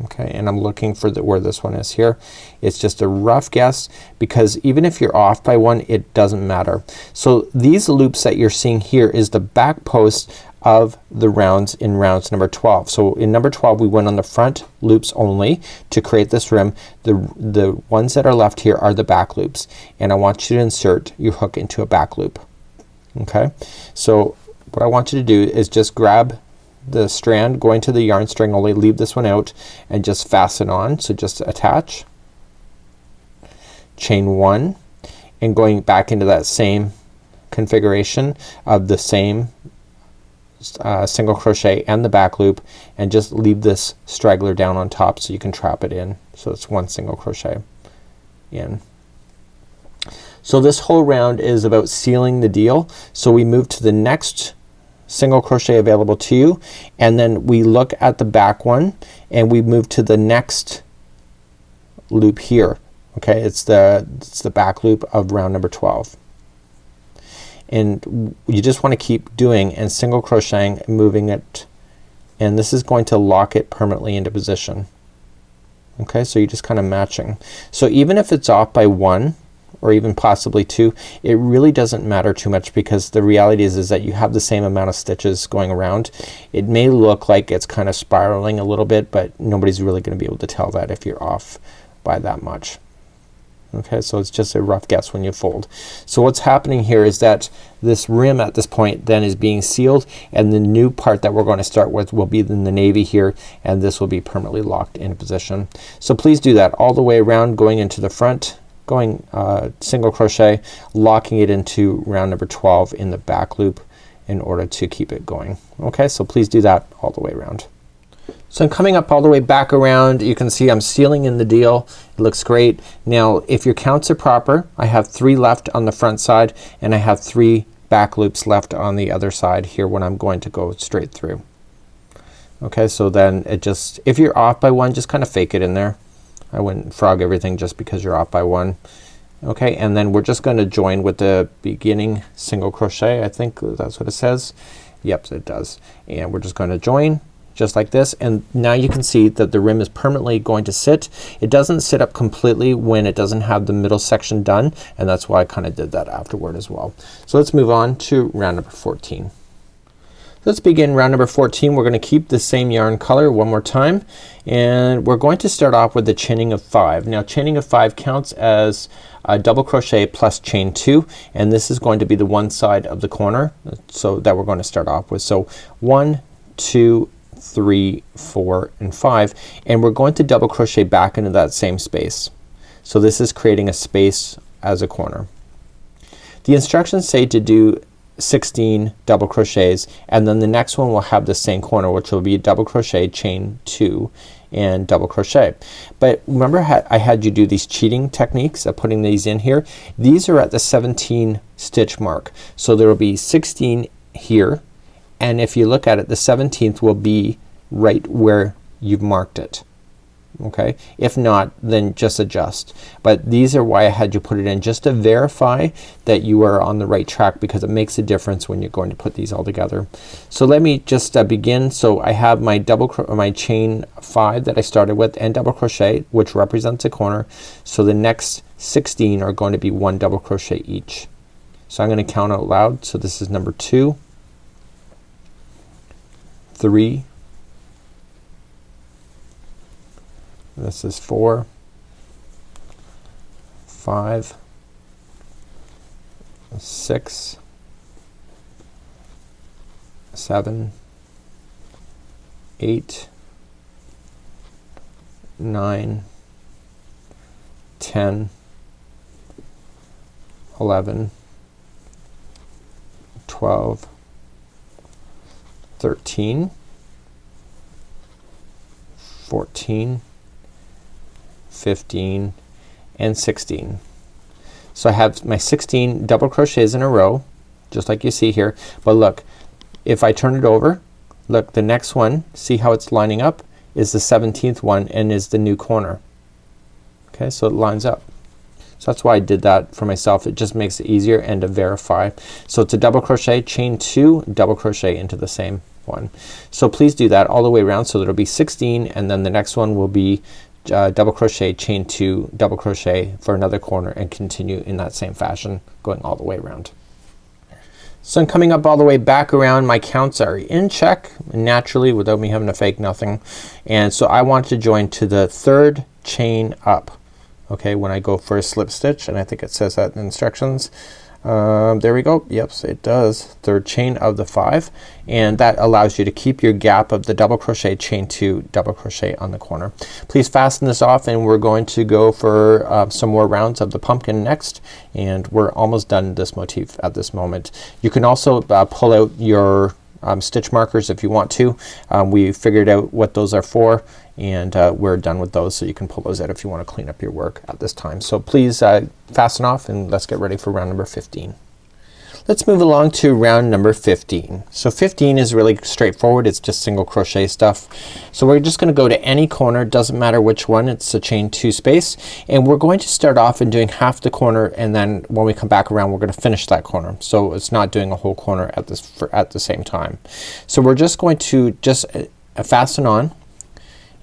Speaker 1: Okay, and I'm looking for where this one is here. It's just a rough guess, because even if you're off by 1, it doesn't matter. So these loops that you're seeing here is the back post of the rounds in rounds number 12. So in number 12 we went on the front loops only to create this rim. The ones that are left here are the back loops, and I want you to insert your hook into a back loop. Okay, so what I want you to do is just grab the strand going to the yarn string only, leave this one out, and just fasten on. So just attach, chain 1, and going back into that same configuration of the same single crochet and the back loop, and just leave this straggler down on top so you can trap it in. So it's 1 single crochet in. So this whole round is about sealing the deal. So we move to the next single crochet available to you, and then we look at the back one and we move to the next loop here. Okay, it's the back loop of round number 12, and you just want to keep doing and single crocheting and moving it, and this is going to lock it permanently into position. Okay, so you're just kind of matching. So even if it's off by 1 or even possibly 2, it really doesn't matter too much, because the reality is that you have the same amount of stitches going around. It may look like it's kind of spiraling a little bit, but nobody's really gonna be able to tell that if you're off by that much. Okay, so it's just a rough guess when you fold. So what's happening here is that this rim at this point then is being sealed, and the new part that we're going to start with will be in the navy here, and this will be permanently locked in position. So please do that all the way around, going into the front, going single crochet, locking it into round number 12 in the back loop in order to keep it going. Okay, so please do that all the way around. So I'm coming up all the way back around. You can see I'm sealing in the deal. It looks great. Now if your counts are proper, I have 3 left on the front side, and I have 3 back loops left on the other side here when I'm going to go straight through. Okay, so then it just, if you're off by one, just kind of fake it in there. I wouldn't frog everything just because you're off by one. Okay, and then we're just gonna join with the beginning single crochet. I think that's what it says. Yep, it does. And we're just gonna join just like this, and now you can see that the rim is permanently going to sit. It doesn't sit up completely when it doesn't have the middle section done, and that's why I kind of did that afterward as well. So let's move on to round number 14. Let's begin round number 14. We're gonna keep the same yarn color one more time, and we're going to start off with the chaining of 5. Now chaining of 5 counts as a double crochet plus chain 2, and this is going to be the one side of the corner, so that we're going to start off with. So 1, 2, 3, 4, and 5, and we're going to double crochet back into that same space. So this is creating a space as a corner. The instructions say to do 16 double crochets, and then the next one will have the same corner, which will be double crochet, chain 2, and double crochet. But remember I had you do these cheating techniques of putting these in here. These are at the 17 stitch mark, so there will be 16 here, and if you look at it, the 17th will be right where you've marked it. Okay, if not, then just adjust. But these are why I had you put it in, just to verify that you are on the right track, because it makes a difference when you're going to put these all together. So let me just begin. So I have my my chain 5 that I started with and double crochet, which represents a corner. So the next 16 are going to be 1 double crochet each. So I'm going to count out loud. So this is number 2, 3, this is 4, 5, 6, 7, 8, 9, 10, 11, 12, 13, 14, 15, and 16. So I have my 16 double crochets in a row, just like you see here. But look, if I turn it over, look, the next one, see how it's lining up, is the 17th one and is the new corner. Okay, so it lines up. So that's why I did that for myself. It just makes it easier and to verify. So it's a double crochet, chain 2, double crochet into the same one. So please do that all the way around, so there'll be 16, and then the next one will be double crochet, chain 2, double crochet for another corner, and continue in that same fashion going all the way around. So I'm coming up all the way back around. My counts are in check naturally without me having to fake nothing, and so I want to join to the 3rd chain up. Okay, when I go for a slip stitch, and I think it says that in instructions. There we go. Yep, it does. 3rd chain of the 5, and that allows you to keep your gap of the double crochet, chain 2, double crochet on the corner. Please fasten this off, and we're going to go for some more rounds of the pumpkin next, and we're almost done this motif at this moment. You can also pull out your stitch markers if you want to. We figured out what those are for, and we're done with those, so you can pull those out if you want to clean up your work at this time. So please fasten off, and let's get ready for round number 15. Let's move along to round number 15. So 15 is really straightforward. It's just single crochet stuff. So we're just gonna go to any corner, doesn't matter which one, it's a chain 2 space, and we're going to start off in doing half the corner, and then when we come back around we're gonna finish that corner. So it's not doing a whole corner at the same time. So we're just going to fasten on,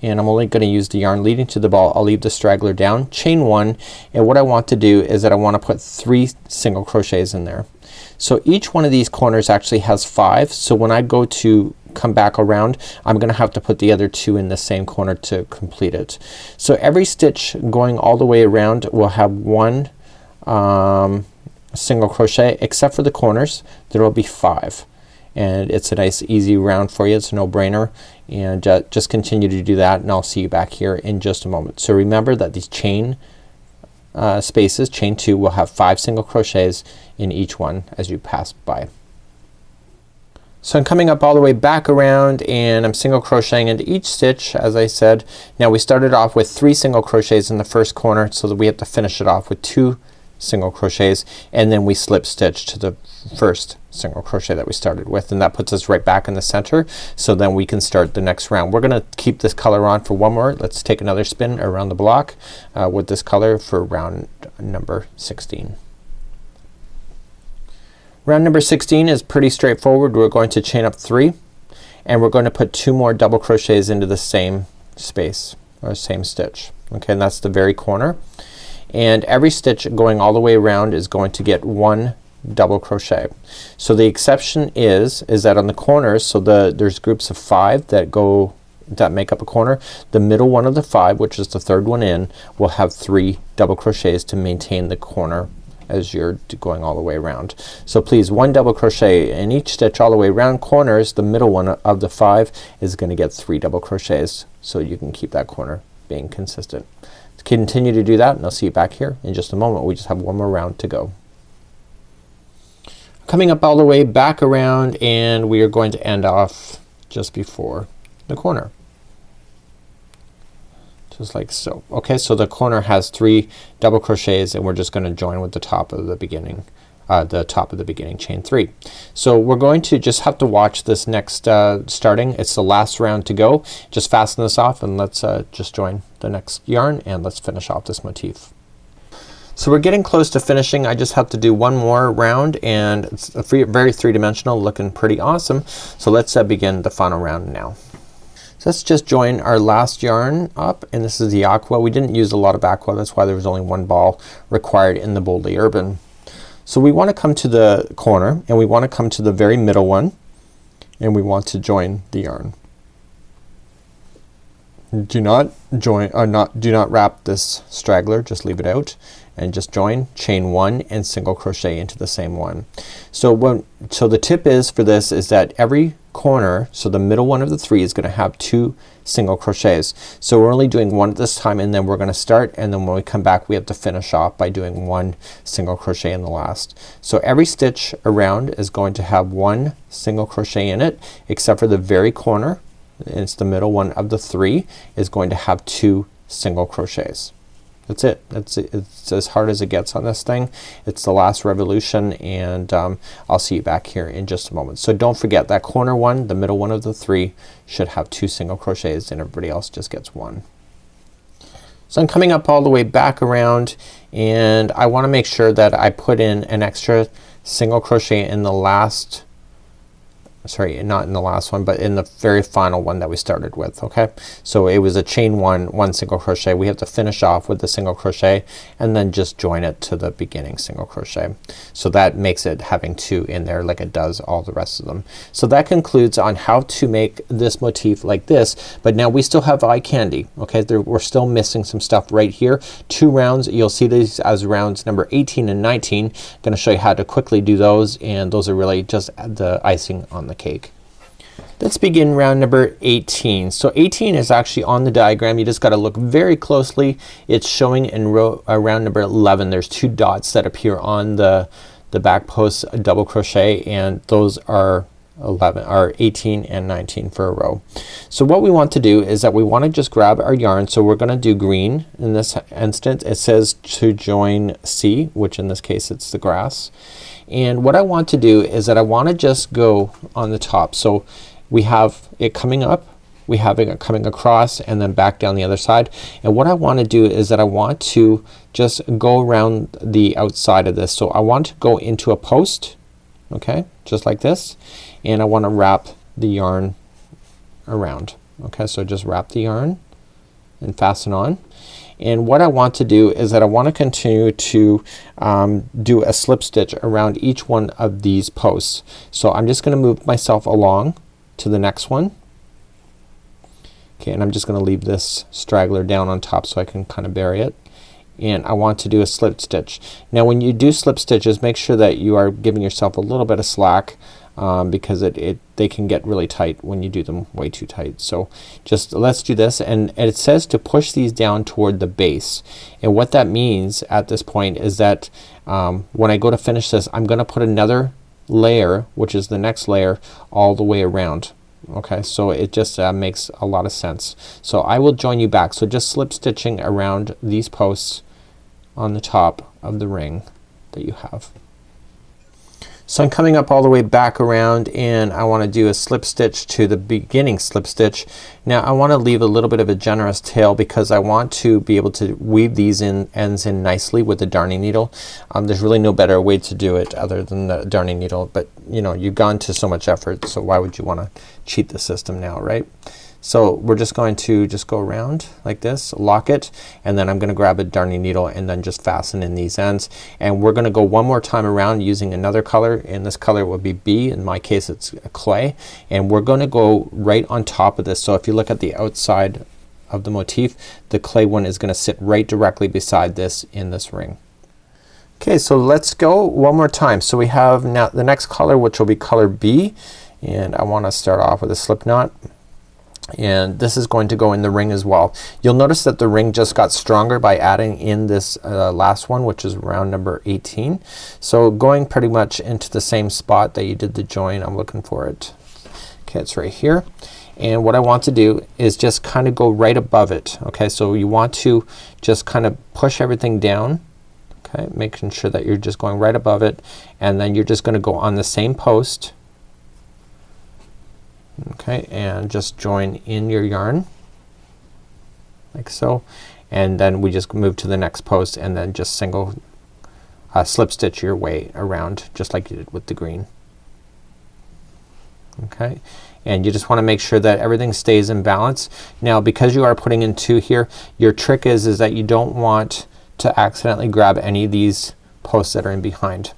Speaker 1: and I'm only gonna use the yarn leading to the ball. I'll leave the straggler down, chain 1, and what I want to do is that I want to put 3 single crochets in there. So each one of these corners actually has 5, so when I go to come back around I'm gonna have to put the other 2 in the same corner to complete it. So every stitch going all the way around will have 1 single crochet, except for the corners. There will be 5, and it's a nice easy round for you. It's a no-brainer, and just continue to do that, and I'll see you back here in just a moment. So remember that these chain spaces, chain 2, will have 5 single crochets in each one as you pass by. So I'm coming up all the way back around, and I'm single crocheting into each stitch, as I said. Now we started off with 3 single crochets in the first corner, so that we have to finish it off with 2 single crochets, and then we slip stitch to the first single crochet that we started with, and that puts us right back in the center. So then we can start the next round. We're gonna keep this color on for one more. Let's take another spin around the block with this color for round number 16. Round number 16 is pretty straightforward. We're going to chain up 3 and we're going to put 2 more double crochets into the same space or same stitch. Okay, and that's the very corner. And every stitch going all the way around is going to get 1 double crochet. So the exception is that on the corners, so there's groups of 5 that make up a corner. The middle one of the 5, which is the third one in, will have 3 double crochets to maintain the corner as you're going all the way around. So please, 1 double crochet in each stitch all the way around corners. The middle one of the 5 is gonna get 3 double crochets, so you can keep that corner being consistent. Continue to do that and I'll see you back here in just a moment. We just have one more round to go. Coming up all the way back around, and we are going to end off just before the corner. Just like so. Okay, so the corner has 3 double crochets and we're just gonna join with the top of the beginning chain 3. So we're going to just have to watch this next starting. It's the last round to go. Just fasten this off and let's just join the next yarn and let's finish off this motif. So we're getting close to finishing. I just have to do one more round and it's a very three-dimensional, looking pretty awesome. So let's begin the final round now. So let's just join our last yarn up, and this is the aqua. We didn't use a lot of aqua, that's why there was only 1 ball required in the Boldly Urban. So we want to come to the corner and we want to come to the very middle one and we want to join the yarn. Do not join do not wrap this straggler, just leave it out and just join, chain 1 and single crochet into the same one. So the tip is for this is that every corner, so the middle one of the 3 is gonna have 2 single crochets. So we're only doing 1 at this time and then we're gonna start, and then when we come back we have to finish off by doing 1 single crochet in the last. So every stitch around is going to have 1 single crochet in it, except for the very corner, it's the middle one of the 3, is going to have 2 single crochets. That's it. It's as hard as it gets on this thing. It's the last revolution, and I'll see you back here in just a moment. So don't forget that corner one, the middle one of the 3, should have 2 single crochets and everybody else just gets 1. So I'm coming up all the way back around, and I want to make sure that I put in an extra single crochet in the last, sorry, not in the last one, but in the very final one that we started with. Okay, so it was a chain 1 single crochet. We have to finish off with the single crochet and then just join it to the beginning single crochet. So that makes it having 2 in there like it does all the rest of them. So that concludes on how to make this motif like this, but now we still have eye candy. Okay, we're still missing some stuff right here. 2 rounds. You'll see these as rounds number 18 and 19. I'm gonna show you how to quickly do those, and those are really just the icing on the cake. Let's begin round number 18. So 18 is actually on the diagram. You just got to look very closely. It's showing in round number 11. There's 2 dots that appear on the back post double crochet, and those are 18 and 19 for a row. So what we want to do is that we want to just grab our yarn. So we're gonna do green in this instance. It says to join C, which in this case it's the grass. And what I want to do is that I want to just go on the top. So we have it coming up, we have it coming across, and then back down the other side. And what I want to do is that I want to just go around the outside of this. So I want to go into a post, okay, just like this, and I want to wrap the yarn around. Okay, so just wrap the yarn and fasten on. And what I want to do is that I want to continue to do a slip stitch around each one of these posts. So I'm just gonna move myself along to the next one. Okay, and I'm just gonna leave this straggler down on top so I can kind of bury it. And I want to do a slip stitch. Now when you do slip stitches, make sure that you are giving yourself a little bit of slack, because they can get really tight when you do them way too tight. So just let's do this, and it says to push these down toward the base, and what that means at this point is that when I go to finish this, I'm gonna put another layer, which is the next layer, all the way around. Okay, so it just makes a lot of sense. So I will join you back. So just slip stitching around these posts on the top of the ring that you have. So I'm coming up all the way back around and I want to do a slip stitch to the beginning slip stitch. Now I want to leave a little bit of a generous tail because I want to be able to weave these ends in nicely with the darning needle. There's really no better way to do it other than the darning needle, but you know, you've gone to so much effort, so why would you want to cheat the system now, right? So we're just going to just go around like this, lock it, and then I'm gonna grab a darning needle and then just fasten in these ends. And we're gonna go one more time around using another color, and this color will be B. In my case it's clay, and we're gonna go right on top of this. So if you look at the outside of the motif, the clay one is gonna sit right directly beside this in this ring. Okay, so let's go one more time. So we have now the next color, which will be color B, and I want to start off with a slip knot. And this is going to go in the ring as well. You'll notice that the ring just got stronger by adding in this last one, which is round number 18. So going pretty much into the same spot that you did the join, I'm looking for it. Okay, it's right here. And what I want to do is just kind of go right above it. Okay, so you want to just kind of push everything down. Okay, making sure that you're just going right above it, and then you're just gonna go on the same post. Okay, and just join in your yarn like so, and then we just move to the next post and then just single slip stitch your way around just like you did with the green. Okay, and you just want to make sure that everything stays in balance. Now because you are putting in two here, your trick is that you don't want to accidentally grab any of these posts that are in behind.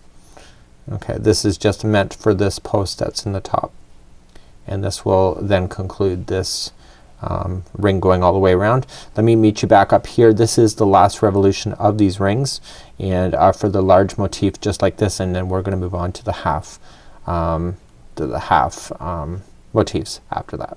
Speaker 1: Okay, this is just meant for this post that's in the top. And this will then conclude this ring going all the way around. Let me meet you back up here. This is the last revolution of these rings, and for the large motif just like this, and then we're gonna move on to the half motifs after that.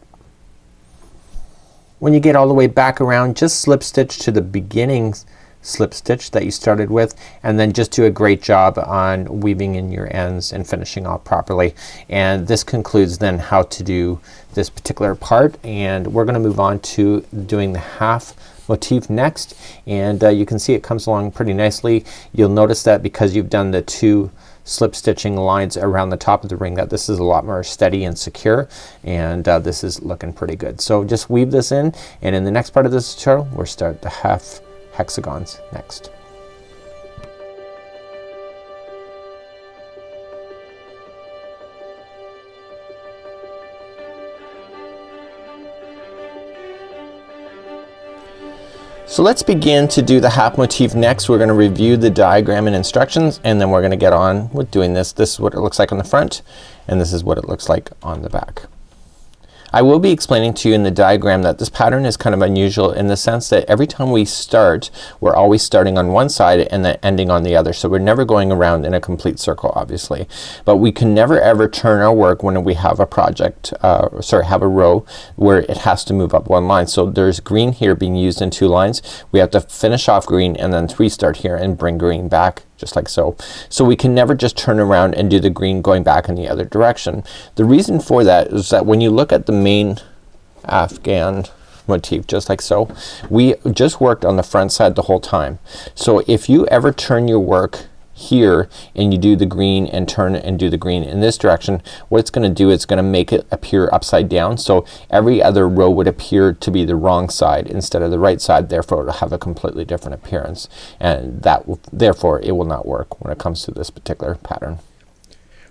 Speaker 1: When you get all the way back around, just slip stitch to the beginning slip stitch that you started with, and then just do a great job on weaving in your ends and finishing off properly. And this concludes then how to do this particular part, and we're gonna move on to doing the half motif next. And you can see it comes along pretty nicely. You'll notice that because you've done the two slip stitching lines around the top of the ring, that this is a lot more steady and secure, and this is looking pretty good. So just weave this in, and in the next part of this tutorial we'll start the half hexagons next. So let's begin to do the half motif next. We're gonna review the diagram and instructions, and then we're gonna get on with doing this. This is what it looks like on the front, and this is what it looks like on the back. I will be explaining to you in the diagram that this pattern is kind of unusual in the sense that every time we start, we're always starting on one side and then ending on the other. So we're never going around in a complete circle, obviously. But we can never ever turn our work when we have a project, have a row where it has to move up one line. So there's green here being used in two lines. We have to finish off green and then restart here and bring green back, just like so. So we can never just turn around and do the green going back in the other direction. The reason for that is that when you look at the main Afghan motif, just like so, we just worked on the front side the whole time. So if you ever turn your work here and you do the green and turn it and do the green in this direction, what it's gonna do is gonna make it appear upside down. So every other row would appear to be the wrong side instead of the right side, therefore it'll have a completely different appearance, and that will, therefore it will not work when it comes to this particular pattern.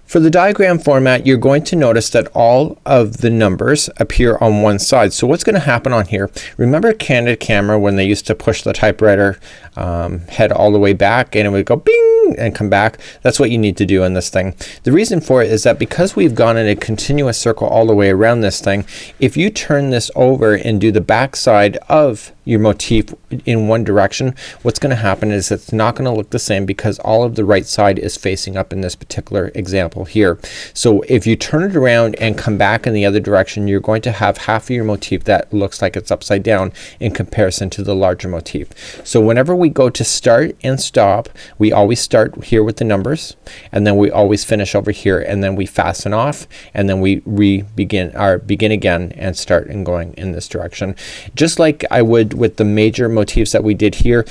Speaker 1: For the diagram format, you're going to notice that all of the numbers appear on one side. So what's gonna happen on here, remember Candid Camera when they used to push the typewriter head all the way back and it would go bing and come back? That's what you need to do in this thing. The reason for it is that because we've gone in a continuous circle all the way around this thing, if you turn this over and do the back side of your motif in one direction, what's gonna happen is it's not gonna look the same because all of the right side is facing up in this particular example here. So if you turn it around and come back in the other direction, you're going to have half of your motif that looks like it's upside down in comparison to the larger motif. So whenever we go to start and stop, we always start here with the numbers, and then we always finish over here, and then we fasten off, and then we begin again and start and going in this direction. Just like I would did with the major motifs that we did here,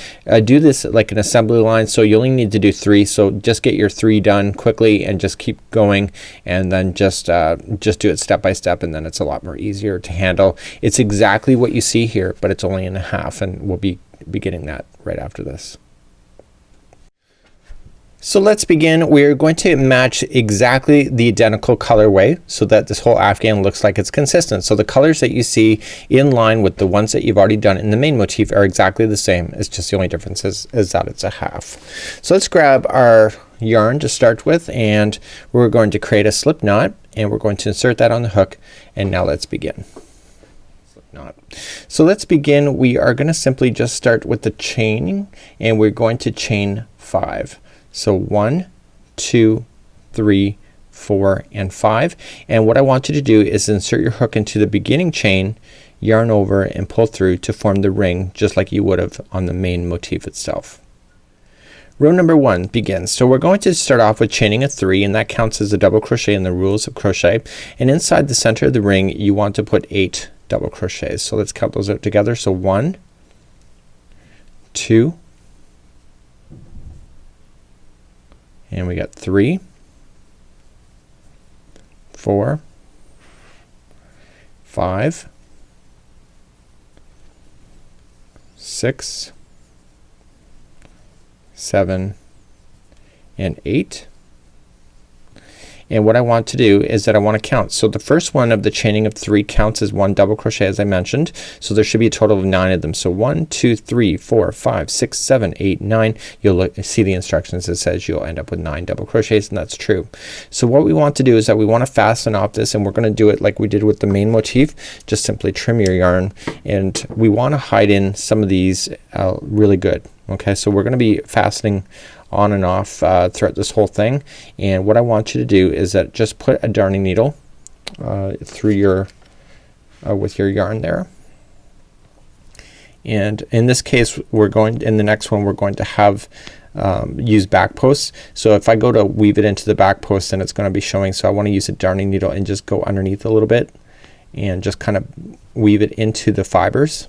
Speaker 1: do this like an assembly line, so you only need to do 3, so just get your 3 done quickly and just keep going, and then just do it step by step, and then it's a lot more easier to handle. It's exactly what you see here, but it's only in a half, and we'll be beginning that right after this. So let's begin. We're going to match exactly the identical colorway so that this whole Afghan looks like it's consistent. So the colors that you see in line with the ones that you've already done in the main motif are exactly the same. It's just the only difference is that it's a half. So let's grab our yarn to start with, and we're going to create a slip knot, and we're going to insert that on the hook, and now let's begin. Knot. So let's begin. We are going to simply just start with the chaining, and we're going to chain 5. So 1, 2, 3, 4, and 5. And what I want you to do is insert your hook into the beginning chain, yarn over, and pull through to form the ring just like you would have on the main motif itself. Row number 1 begins. So we're going to start off with chaining a 3, and that counts as a double crochet in the rules of crochet. And inside the center of the ring you want to put 8 double crochets. So let's count those out together. So 1, 2, and we got 3, 4, 5, 6, 7, and 8. And what I want to do is that I want to count. So the first one of the chaining of 3 counts as 1 double crochet, as I mentioned. So there should be a total of 9 of them. So 1, 2, 3, 4, 5, 6, 7, 8, 9. You'll see the instructions. It says you'll end up with 9 double crochets, and that's true. So what we want to do is that we want to fasten off this, and we're going to do it like we did with the main motif. Just simply trim your yarn, and we want to hide in some of these really good. Okay, so we're going to be fastening on and off throughout this whole thing, and what I want you to do is that just put a darning needle through your with your yarn there, and in this case we're going, in the next one we're going to have use back posts. So if I go to weave it into the back post, then it's going to be showing, so I want to use a darning needle and just go underneath a little bit and just kind of weave it into the fibers.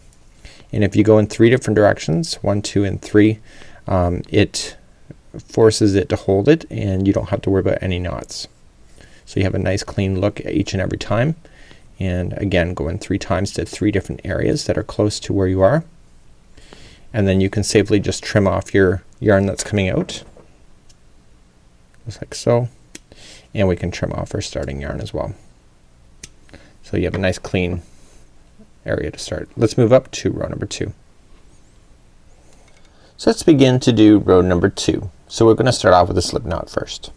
Speaker 1: And if you go in 3 different directions, 1, 2, and 3, it forces it to hold it, and you don't have to worry about any knots. So you have a nice clean look each and every time. And again, go in 3 times to 3 different areas that are close to where you are, and then you can safely just trim off your yarn that's coming out, just like so. And we can trim off our starting yarn as well. So you have a nice clean area to start. Let's move up to row number 2. So let's begin to do row number 2. So we're going to start off with a slip knot first,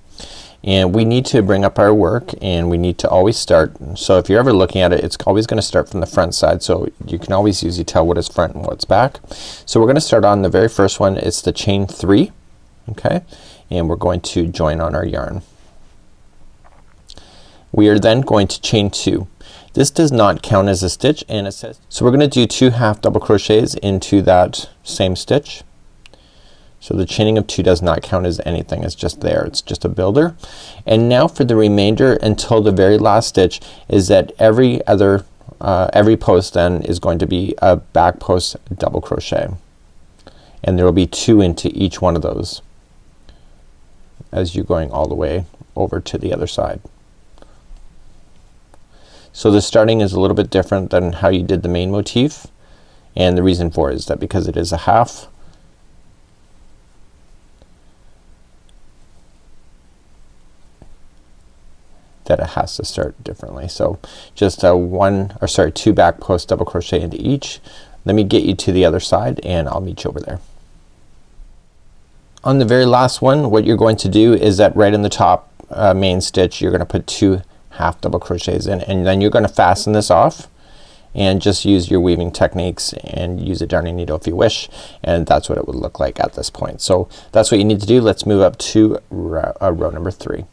Speaker 1: and we need to bring up our work, and we need to always start. So if you're ever looking at it, it's always going to start from the front side, so you can always usually tell what is front and what's back. So we're going to start on the very first one. It's the chain 3, okay, and we're going to join on our yarn. We are then going to chain 2. This does not count as a stitch, and it says, so we're going to do 2 half double crochets into that same stitch. So the chaining of 2 does not count as anything. It's just there. It's just a builder. And now for the remainder until the very last stitch is that every post then is going to be a back post double crochet, and there will be 2 into each one of those as you're going all the way over to the other side. So the starting is a little bit different than how you did the main motif, and the reason for it is that because it is a half, that it has to start differently. So just 2 back post double crochet into each. Let me get you to the other side, and I'll meet you over there. On the very last one, what you're going to do is that right in the top main stitch, you're going to put 2 half double crochets in, and then you're going to fasten this off, and just use your weaving techniques and use a darning needle if you wish, and that's what it would look like at this point. So that's what you need to do. Let's move up to row number 3.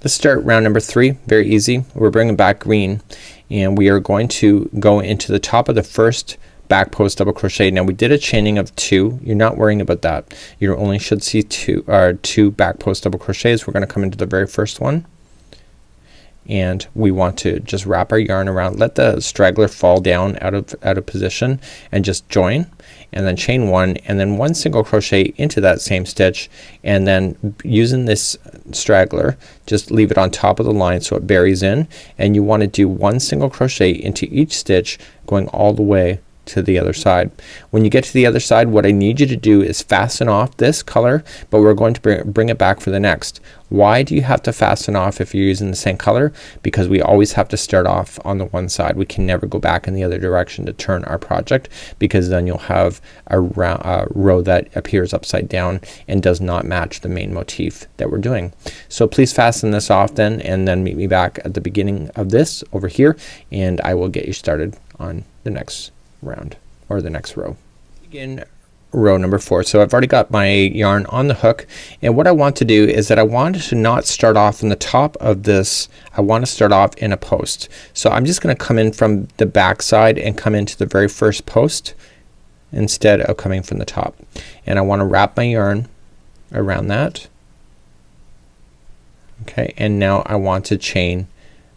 Speaker 1: Let's start round number 3. Very easy. We're bringing back green, and we are going to go into the top of the first back post double crochet. Now we did a chaining of 2. You're not worrying about that. You only should see 2 back post double crochets. We're going to come into the very first one, and we want to just wrap our yarn around, let the straggler fall down out of position, and just join, and then chain one, and then one single crochet into that same stitch, and then using this straggler just leave it on top of the line so it buries in, and you want to do one single crochet into each stitch going all the way to the other side. When you get to the other side, what I need you to do is fasten off this color, but we're going to bring it back for the next. Why do you have to fasten off if you're using the same color? Because we always have to start off on the one side. We can never go back in the other direction to turn our project, because then you'll have a row that appears upside down and does not match the main motif that we're doing. So please fasten this off then, and then meet me back at the beginning of this over here, and I will get you started on the next round or the next row. Begin row number 4. So I've already got my yarn on the hook, and what I want to do is that I want to not start off in the top of this. I want to start off in a post. So I'm just going to come in from the back side and come into the very first post instead of coming from the top, and I want to wrap my yarn around that. Okay, and now I want to chain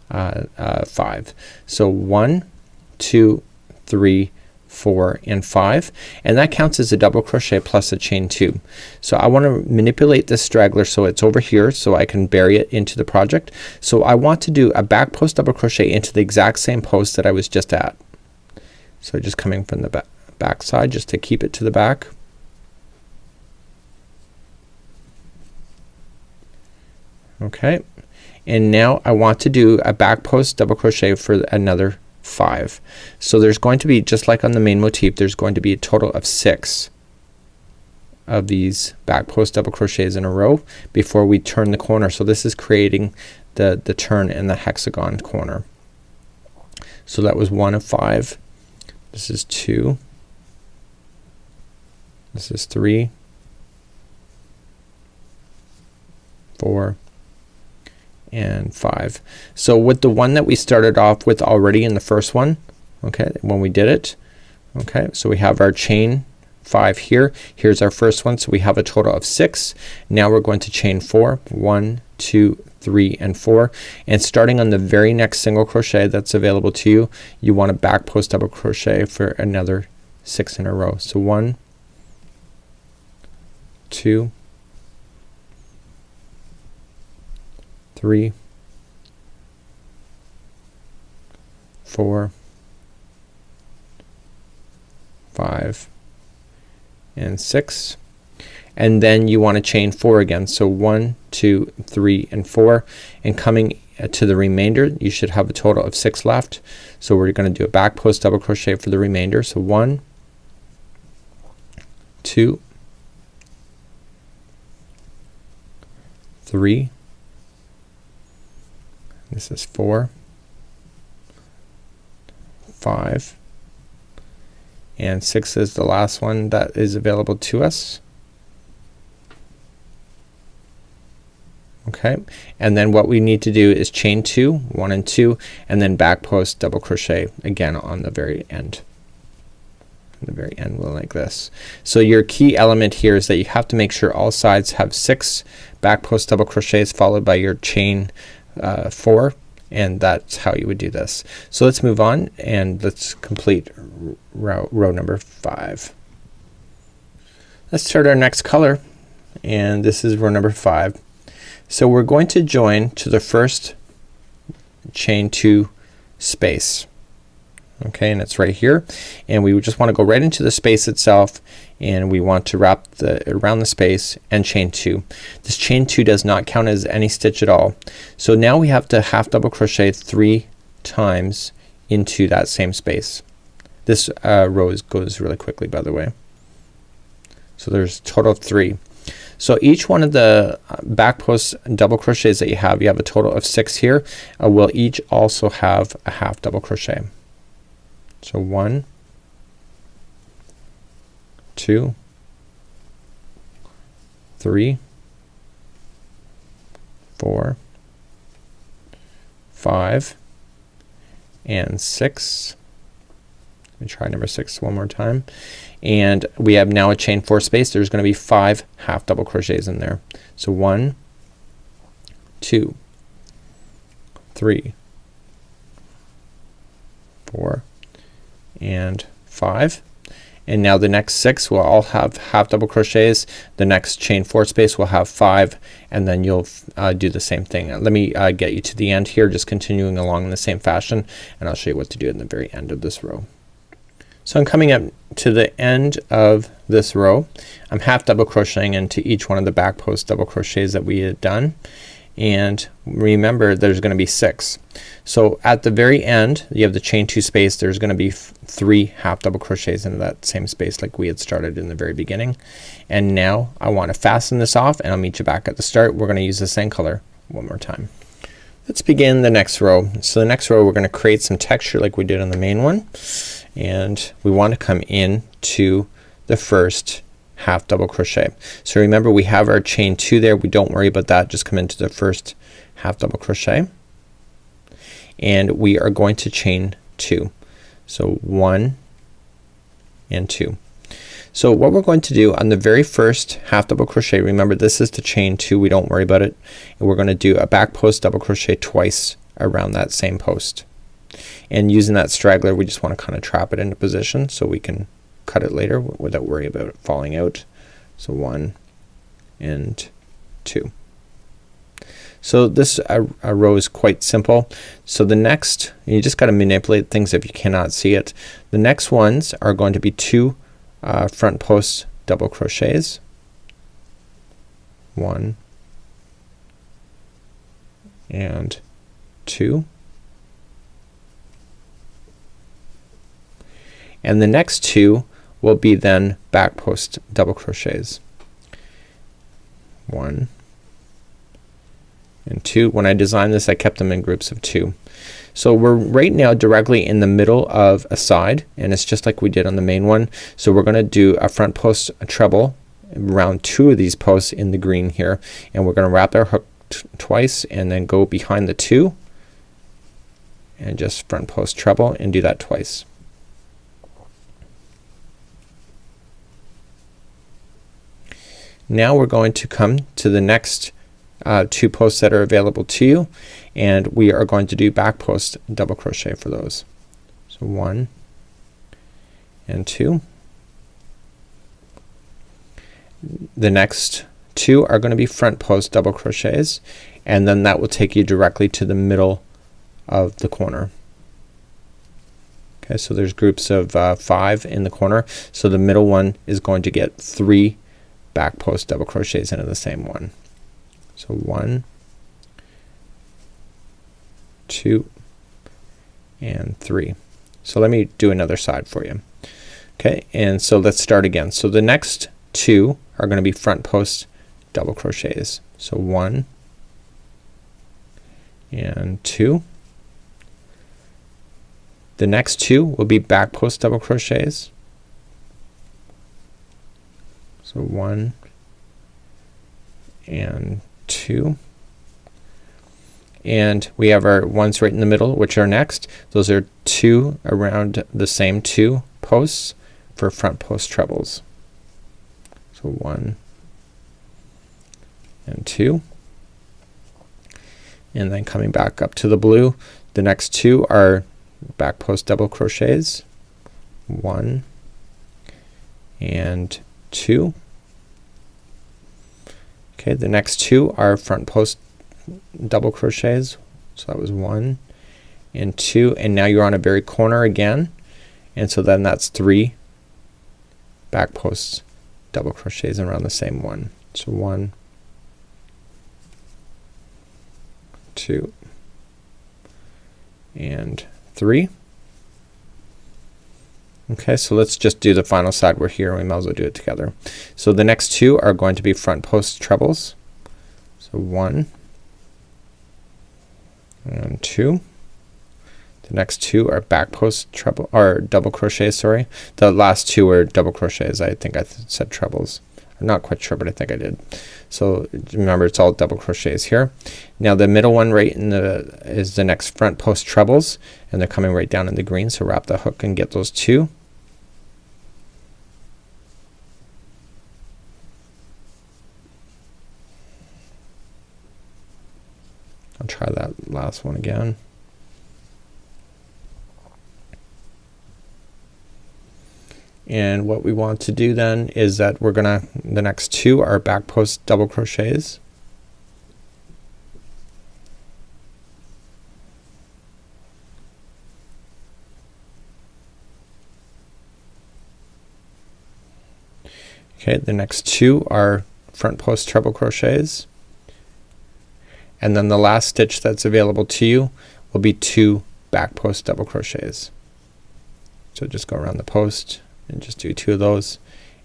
Speaker 1: 5. So 1, 2, 3, 4, and 5, and that counts as a double crochet plus a chain 2. So I want to manipulate this straggler so it's over here so I can bury it into the project. So I want to do a back post double crochet into the exact same post that I was just at. So just coming from the back side just to keep it to the back. Okay, and now I want to do a back post double crochet for another 5. So there's going to be, just like on the main motif, there's going to be a total of 6 of these back post double crochets in a row before we turn the corner. So this is creating the turn in the hexagon corner. So that was 1 of 5. This is 2. This is 3, 4, and 5. So with the one that we started off with already in the first one, okay, when we did it, okay, so we have our chain 5 here. Here's our first one, so we have a total of 6. Now we're going to chain 4. 1, 2, 3, and 4, and starting on the very next single crochet that's available to you, you want to back post double crochet for another 6 in a row. So 1, 2, 3, 4, 5, and 6, and then you want to chain 4 again. So 1, 2, 3, and 4, and coming to the remainder you should have a total of 6 left. So we're going to do a back post double crochet for the remainder. So 1, 2, 3, this is 4, 5, and 6 is the last one that is available to us. Okay, and then what we need to do is chain 2, 1 and 2, and then back post double crochet again on the very end. The very end will like this. So your key element here is that you have to make sure all sides have 6 back post double crochets followed by your chain 4, and that's how you would do this. So let's move on and let's complete row number 5. Let's start our next color, and this is row number 5. So we're going to join to the first chain 2 space. Okay, and it's right here, and we just want to go right into the space itself, and we want to wrap around the space and chain 2. This chain 2 does not count as any stitch at all. So now we have to half double crochet 3 times into that same space. This row goes really quickly, by the way. So there's a total of 3. So each one of the back post double crochets that you have a total of 6 here, will each also have a half double crochet. So 1, 2, 3, 4, 5, and 6. Let me try number 6 one more time. And we have now a chain 4 space. There's going to be 5 half double crochets in there. So 1, 2, 3, 4, and 5. And now the next 6 will all have half double crochets. The next chain 4 space will have 5, and then you'll do the same thing. Let me get you to the end here, just continuing along in the same fashion, and I'll show you what to do in the very end of this row. So I'm coming up to the end of this row. I'm half double crocheting into each one of the back post double crochets that we had done, and remember there's gonna be 6. So at the very end you have the chain 2 space. There's gonna be 3 half double crochets into that same space like we had started in the very beginning. And now I want to fasten this off, and I'll meet you back at the start. We're gonna use the same color one more time. Let's begin the next row. So the next row we're gonna create some texture like we did on the main one, and we want to come in to the first half double crochet. So remember we have our chain 2 there. We don't worry about that. Just come into the first half double crochet, and we are going to chain 2. So 1 and 2. So what we're going to do on the very first half double crochet, remember this is the chain 2, we don't worry about it, and we're gonna do a back post double crochet twice around that same post. And using that straggler we just want to kind of trap it into position so we can cut it later without worrying about it falling out. So 1 and 2. So this row is quite simple. So the next, you just got to manipulate things if you cannot see it. The next ones are going to be 2 front post double crochets. 1 and 2. And the next 2 will be then back post double crochets. 1 and 2. When I designed this I kept them in groups of 2. So we're right now directly in the middle of a side, and it's just like we did on the main one. So we're gonna do a front post treble around 2 of these posts in the green here, and we're gonna wrap our hook twice and then go behind the 2 and just front post treble and do that twice. Now we're going to come to the next 2 posts that are available to you, and we are going to do back post double crochet for those. So 1 and 2. The next 2 are going to be front post double crochets, and then that will take you directly to the middle of the corner. Okay, so there's groups of 5 in the corner, so the middle one is going to get 3 back post double crochets into the same one. So 1, 2, and 3. So let me do another side for you. Okay, and so let's start again. So the next 2 are going to be front post double crochets. So 1 and 2. The next 2 will be back post double crochets. So 1 and 2. And we have our ones right in the middle, which are next. Those are 2 around the same 2 posts for front post trebles. So 1 and 2. And then coming back up to the blue, the next 2 are back post double crochets. 1 and 2. Okay, the next 2 are front post double crochets. So that was 1 and 2, and now you're on a very corner again, and so then that's 3 back posts double crochets around the same one. So 1, 2, and 3. Okay, so let's just do the final side. We're here, we might as well do it together. So the next 2 are going to be front post trebles. So 1 and 2. The next 2 are back post treble or double crochets, sorry. The last 2 are double crochets. I think I said trebles. I'm not quite sure, but I think I did. So remember, it's all double crochets here. Now the middle one right in the is the next front post trebles, and they're coming right down in the green, so wrap the hook and get those 2. I'll try that last one again. And what we want to do then is that we're gonna, the next two are back post double crochets. Okay, the next two are front post treble crochets, and then the last stitch that's available to you will be 2 back post double crochets. So just go around the post and just do 2 of those,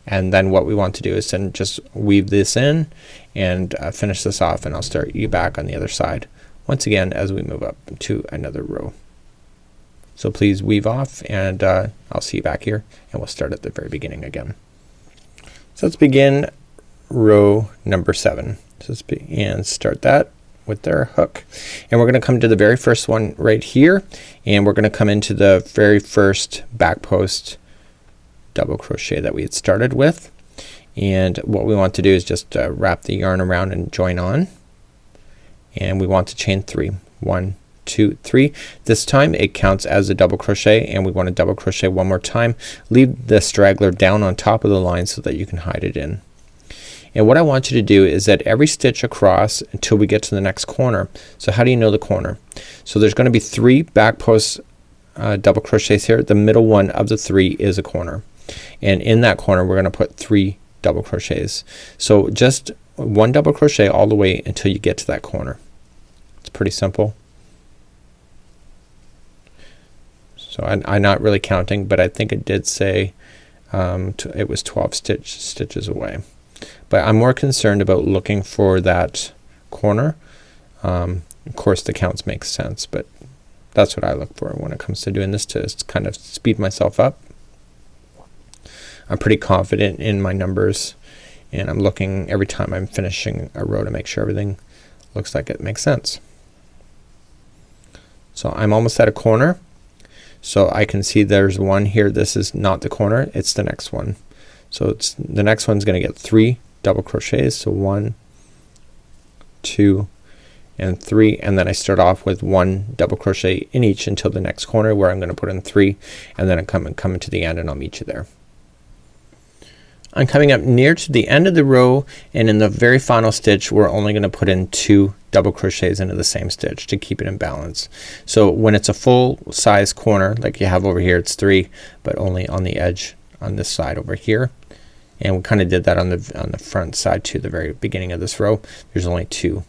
Speaker 1: and then what we want to do is then just weave this in and finish this off, and I'll start you back on the other side once again as we move up to another row. So please weave off, and I'll see you back here, and we'll start at the very beginning again. So let's begin row number 7. So let's and start that with our hook, and we're gonna come to the very first one right here, and we're gonna come into the very first back post double crochet that we had started with, and what we want to do is just wrap the yarn around and join on, and we want to chain 3. 1, 2, 3. This time it counts as a double crochet, and we want to double crochet one more time. Leave the straggler down on top of the line so that you can hide it in. And what I want you to do is that every stitch across until we get to the next corner. So how do you know the corner? So there's going to be 3 back post double crochets here. The middle one of the 3 is a corner, and in that corner we're going to put 3 double crochets. So just 1 double crochet all the way until you get to that corner. It's pretty simple. So I'm not really counting, but I think it did say it was 12 stitches away. But I'm more concerned about looking for that corner. Of course the counts make sense, but that's what I look for when it comes to doing this, to kind of speed myself up. I'm pretty confident in my numbers, and I'm looking every time I'm finishing a row to make sure everything looks like it makes sense. So I'm almost at a corner. So I can see there's one here. This is not the corner, it's the next one. So it's the next one's gonna get 3 double crochets. So 1, 2, and 3, and then I start off with 1 double crochet in each until the next corner where I'm gonna put in 3, and then I come into the end and I'll meet you there. I'm coming up near to the end of the row, and in the very final stitch we're only gonna put in 2 double crochets into the same stitch to keep it in balance. So when it's a full size corner like you have over here, it's 3, but only on the edge on this side over here. And we kind of did that on the front side to the very beginning of this row. There's only 2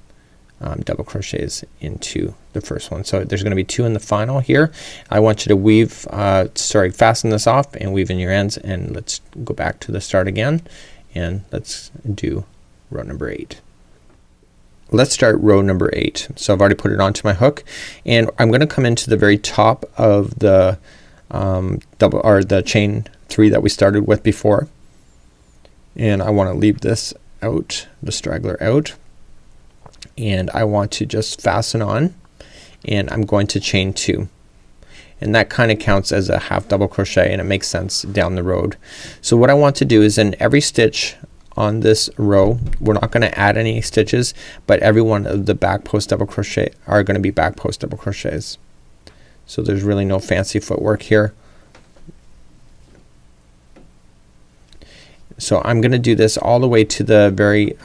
Speaker 1: double crochets into the first one. So there's going to be 2 in the final here. I want you to weave, fasten this off and weave in your ends, and let's go back to the start again, and let's do row number 8. Let's start row number 8. So I've already put it onto my hook, and I'm going to come into the very top of the the chain 3 that we started with before, and I want to leave this out, the straggler out, and I want to just fasten on, and I'm going to chain 2, and that kind of counts as a half double crochet, and it makes sense down the road. So what I want to do is in every stitch on this row, we're not going to add any stitches, but every one of the back post double crochet are going to be back post double crochets. So there's really no fancy footwork here. So I'm going to do this all the way to the very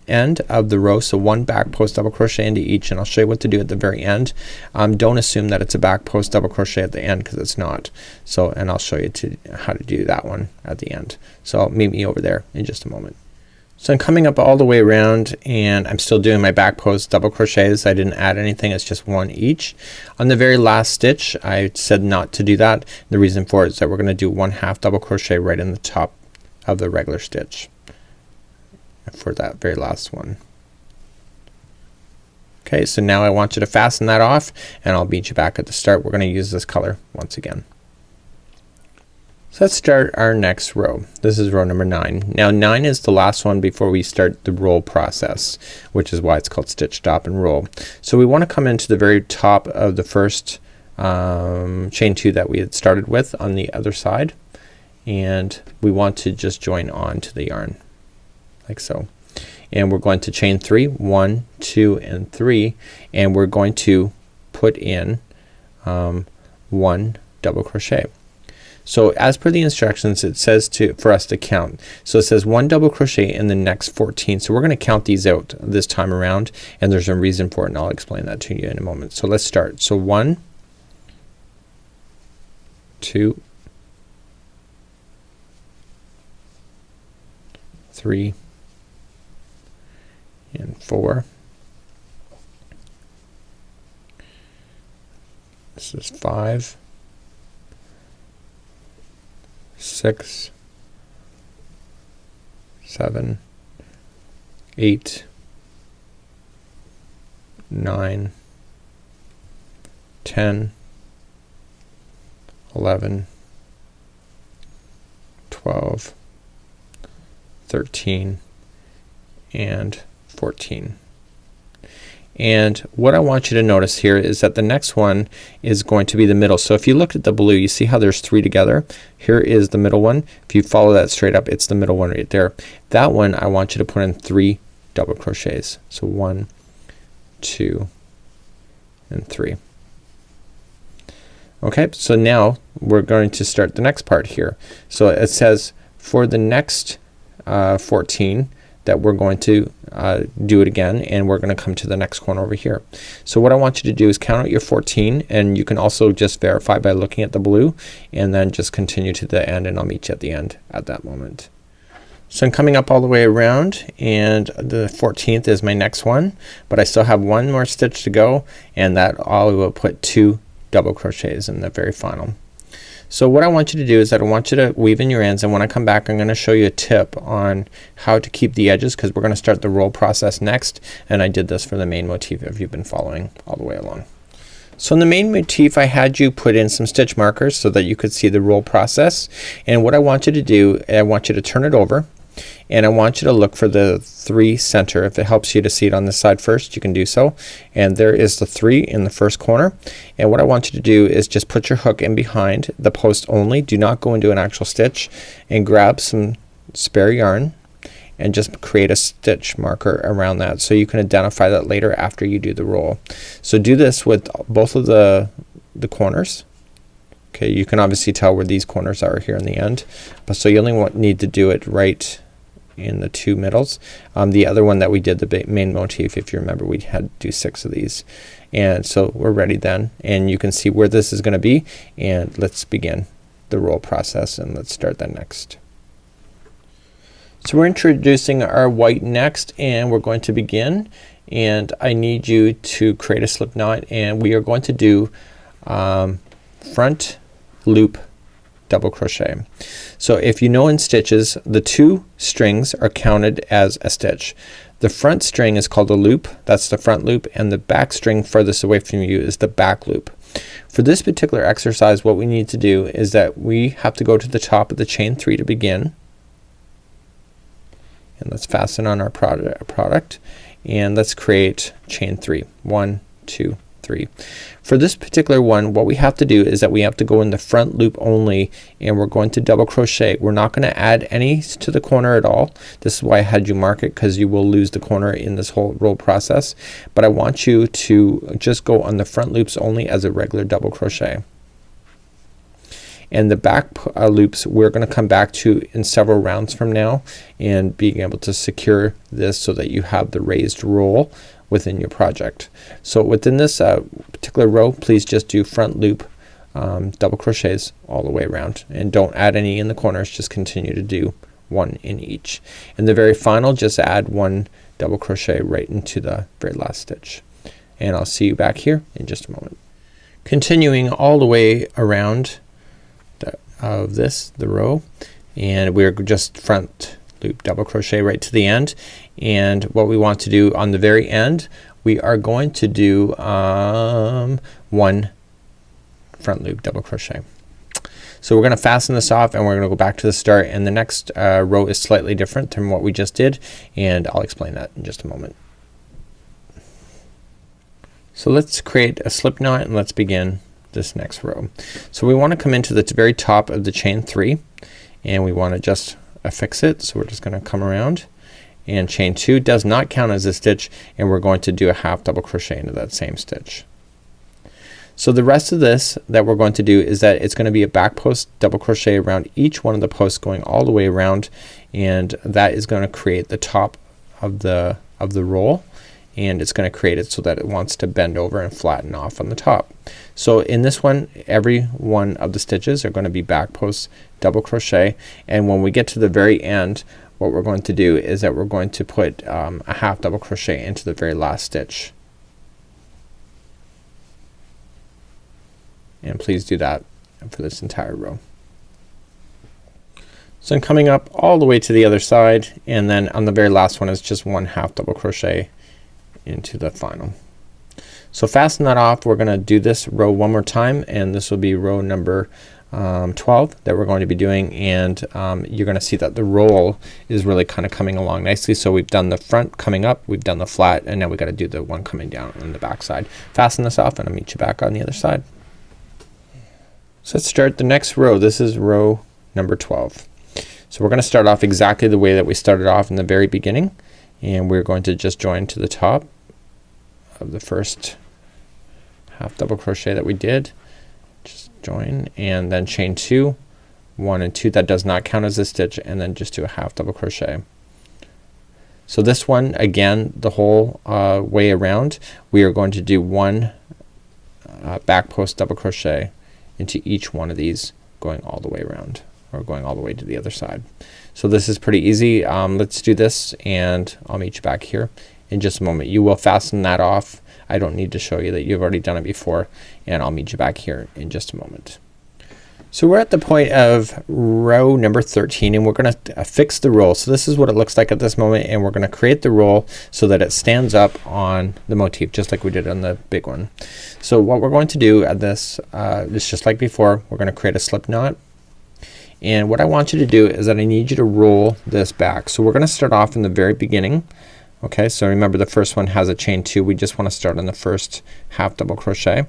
Speaker 1: end of the row. So 1 back post double crochet into each, and I'll show you what to do at the very end. Don't assume that it's a back post double crochet at the end, because it's not. So, and I'll show you how to do that one at the end. So meet me over there in just a moment. So I'm coming up all the way around, and I'm still doing my back post double crochets. I didn't add anything, it's just 1 each. On the very last stitch I said not to do that. The reason for it is that we're going to do 1 half double crochet right in the top of the regular stitch for that very last one. Okay, so now I want you to fasten that off, and I'll meet you back at the start. We're going to use this color once again. So let's start our next row. This is row number 9. Now 9 is the last one before we start the roll process, which is why it's called stitch stop and roll. So we want to come into the very top of the first chain 2 that we had started with on the other side, and we want to just join on to the yarn like so. and we're going to chain 3, 1, 2 and 3, and we're going to put in 1 double crochet. So as per the instructions it says for us to count. So it says 1 double crochet in the next 14. So we're gonna count these out this time around, and there's a reason for it, and I'll explain that to you in a moment. So let's start. So 1, 2, 3 and 4. This is 5, 6, 7, 8, 9, 10, 11, 12, 13 and 14. And what I want you to notice here is that the next one is going to be the middle. So if you look at the blue, you see how there's 3 together. Here is the middle one. If you follow that straight up, it's the middle one right there. That one I want you to put in 3 double crochets. So 1, 2 and 3. Okay, so now we're going to start the next part here. So it says for the next 14 that we're going to do it again, and we're gonna come to the next corner over here. So what I want you to do is count out your 14, and you can also just verify by looking at the blue, and then just continue to the end, and I'll meet you at the end at that moment. So I'm coming up all the way around, and the 14th is my next one, but I still have 1 more stitch to go, and that I will put 2 double crochets in the very final. So what I want you to do is that I want you to weave in your ends, and when I come back I'm gonna show you a tip on how to keep the edges, because we're gonna start the roll process next, and I did this for the main motif if you've been following all the way along. So in the main motif I had you put in some stitch markers so that you could see the roll process, and what I want you to do, I want you to turn it over, and I want you to look for the 3 center. If it helps you to see it on this side first, you can do so, and there is the 3 in the first corner. And what I want you to do is just put your hook in behind the post only. Do not go into an actual stitch, and grab some spare yarn and just create a stitch marker around that so you can identify that later after you do the roll. So do this with both of the corners. Okay, you can obviously tell where these corners are here in the end, but so you only need to do it right in the 2 middles. The other one that we did, the main motif, if you remember, we had to do 6 of these, and so we're ready then, and you can see where this is gonna be, and let's begin the roll process, and let's start that next. So we're introducing our white next, and we're going to begin, and I need you to create a slip knot, and we are going to do front loop double crochet. So if you know in stitches, the 2 strings are counted as a stitch. The front string is called a loop, that's the front loop, and the back string furthest away from you is the back loop. For this particular exercise, what we need to do is that we have to go to the top of the chain 3 to begin, and let's fasten on our product, and let's create chain 3. 1, 2, 3. For this particular one, what we have to do is that we have to go in the front loop only, and we're going to double crochet. We're not gonna add any to the corner at all. This is why I had you mark it, because you will lose the corner in this whole roll process, but I want you to just go on the front loops only as a regular double crochet. And the back loops we're gonna come back to in several rounds from now, and being able to secure this so that you have the raised roll within your project. So within this particular row, please just do front loop double crochets all the way around, and don't add any in the corners, just continue to do 1 in each. In the very final, just add 1 double crochet right into the very last stitch, and I'll see you back here in just a moment. Continuing all the way around the row, and we're just front loop double crochet right to the end, and what we want to do on the very end, we are going to do 1 front loop double crochet. So we're gonna fasten this off, and we're gonna go back to the start, and the next row is slightly different than what we just did, and I'll explain that in just a moment. So let's create a slip knot, and let's begin this next row. So we want to come into the very top of the chain 3, and we want to just affix it. So we're just gonna come around, and chain 2 does not count as a stitch, and we're going to do a half double crochet into that same stitch. So the rest of this that we're going to do is that it's going to be a back post double crochet around each one of the posts going all the way around, and that is going to create the top of the roll, and it's going to create it so that it wants to bend over and flatten off on the top. So in this one, every one of the stitches are going to be back post double crochet, and when we get to the very end, what we're going to do is that we're going to put a half double crochet into the very last stitch. And please do that for this entire row. So I'm coming up all the way to the other side, and then on the very last one is just one half double crochet into the final. So fasten that off. We're gonna do this row one more time, and this will be row number 12 that we're going to be doing, and you're gonna see that the roll is really kind of coming along nicely. So we've done the front coming up, we've done the flat, and now we got to do the one coming down on the back side. Fasten this off, and I'll meet you back on the other side. So let's start the next row. This is row number 12. So we're gonna start off exactly the way that we started off in the very beginning, and we're going to just join to the top of the first half double crochet that we did. Just join and then chain 2, 1 and 2. That does not count as a stitch, and then just do a half double crochet. So this one again, the whole way around, we are going to do one back post double crochet into each one of these, going all the way around, or going all the way to the other side. So this is pretty easy. Let's do this, and I'll meet you back here in just a moment. You will fasten that off. I don't need to show you that you've already done it before, and I'll meet you back here in just a moment. So we're at the point of row number 13, and we're gonna fix the roll. So this is what it looks like at this moment, and we're gonna create the roll so that it stands up on the motif just like we did on the big one. So what we're going to do at this is just like before. We're gonna create a slip knot, and what I want you to do is that I need you to roll this back. So we're gonna start off in the very beginning. Okay, so remember the first one has a chain 2. We just want to start on the first half double crochet,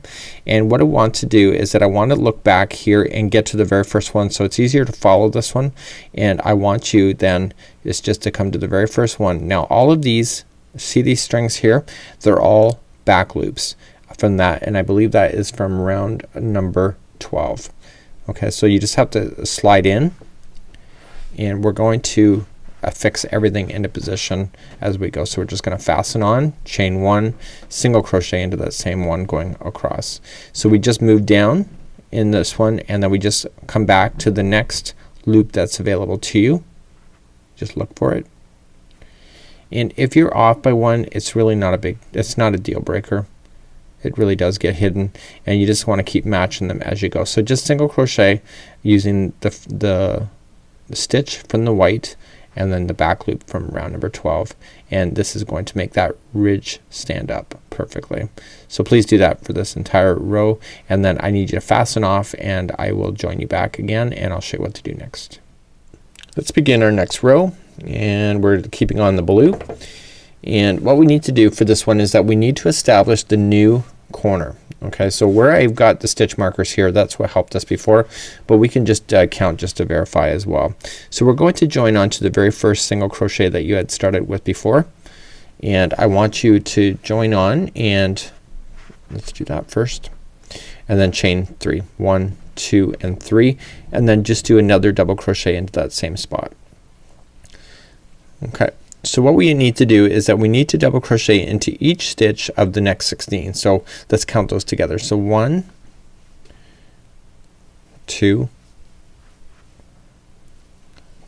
Speaker 1: and what I want to do is that I want to look back here and get to the very first one, so it's easier to follow this one, and I want you then is just to come to the very first one. Now all of these, see these strings here, they're all back loops from that, and I believe that is from round number 12. Okay, so you just have to slide in, and we're going to fix everything into position as we go. So we're just gonna fasten on, chain 1, single crochet into that same one going across. So we just move down in this one, and then we just come back to the next loop that's available to you. Just look for it, and if you're off by one, it's really not it's not a deal breaker. It really does get hidden, and you just want to keep matching them as you go. So just single crochet using the stitch from the white, and then the back loop from round number 12, and this is going to make that ridge stand up perfectly. So please do that for this entire row, and then I need you to fasten off, and I will join you back again, and I'll show you what to do next. Let's begin our next row, and we're keeping on the blue, and what we need to do for this one is that we need to establish the new corner. Okay, so where I've got the stitch markers here, that's what helped us before, but we can just count just to verify as well. So we're going to join on to the very first single crochet that you had started with before, and I want you to join on, and let's do that first, and then chain 3, 1, 2 and 3, and then just do another double crochet into that same spot. Okay, so what we need to do is that we need to double crochet into each stitch of the next 16. So let's count those together. So 1, 2,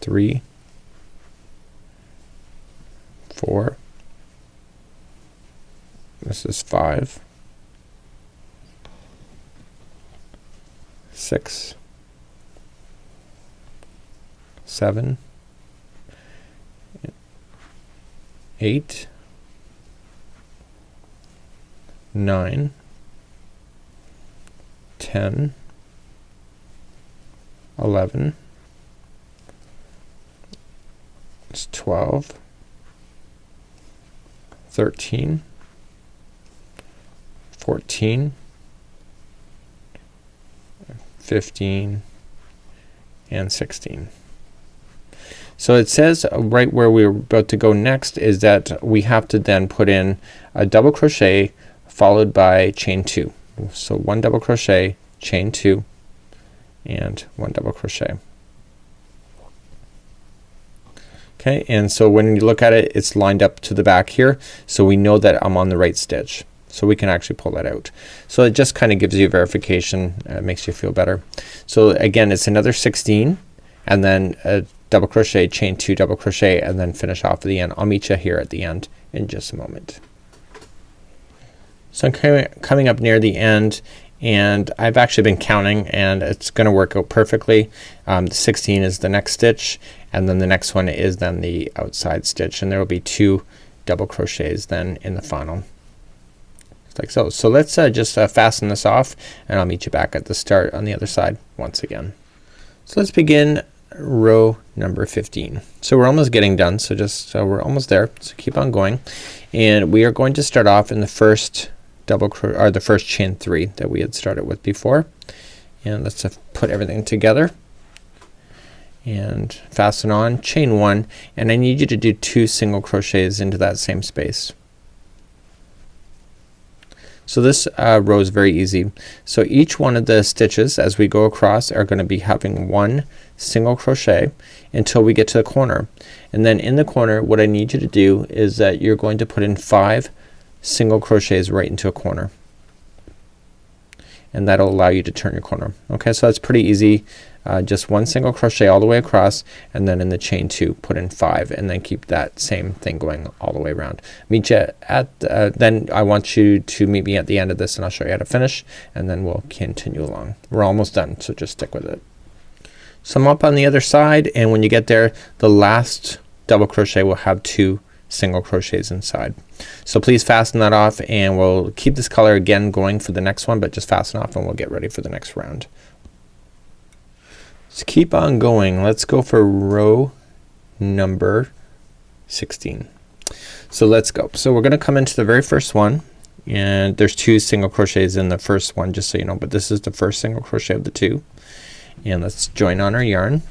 Speaker 1: 3, 4, this is 5, 6, 7, 8, 9, 10, 11, it's 12, 13, 14, 15 and 16. So it says right where we're about to go next is that we have to then put in a double crochet followed by chain 2. So 1 double crochet, chain 2, and 1 double crochet. Okay, and so when you look at it, it's lined up to the back here, so we know that I'm on the right stitch. So we can actually pull that out. So it just kind of gives you verification, makes you feel better. So again, it's another 16 and then a double crochet, chain 2, double crochet, and then finish off at the end. I'll meet you here at the end in just a moment. So I'm coming up near the end, and I've actually been counting, and it's gonna work out perfectly. 16 is the next stitch, and then the next one is then the outside stitch, and there will be 2 double crochets then in the final. Like so. So let's just fasten this off, and I'll meet you back at the start on the other side once again. So let's begin row number 15. So we're almost getting done, so we're almost there, so keep on going, and we are going to start off in the first the first chain 3 that we had started with before, and let's put everything together and fasten on, chain 1, and I need you to do 2 single crochets into that same space. So this row is very easy. So each one of the stitches as we go across are going to be having 1 single crochet until we get to the corner, and then in the corner what I need you to do is that you're going to put in 5 single crochets right into a corner, and that'll allow you to turn your corner. Okay, so that's pretty easy. Just 1 single crochet all the way across, and then in the chain 2 put in 5, and then keep that same thing going all the way around. Meet you at then I want you to meet me at the end of this, and I'll show you how to finish, and then we'll continue along. We're almost done, so just stick with it. So I'm up on the other side, and when you get there, the last double crochet will have 2 single crochets inside. So please fasten that off, and we'll keep this color again going for the next one, but just fasten off and we'll get ready for the next round. Let's keep on going. Let's go for row number 16. So let's go. So we're gonna come into the very first one, and there's 2 single crochets in the first one, just so you know, but this is the first single crochet of the 2, and let's join on our yarn,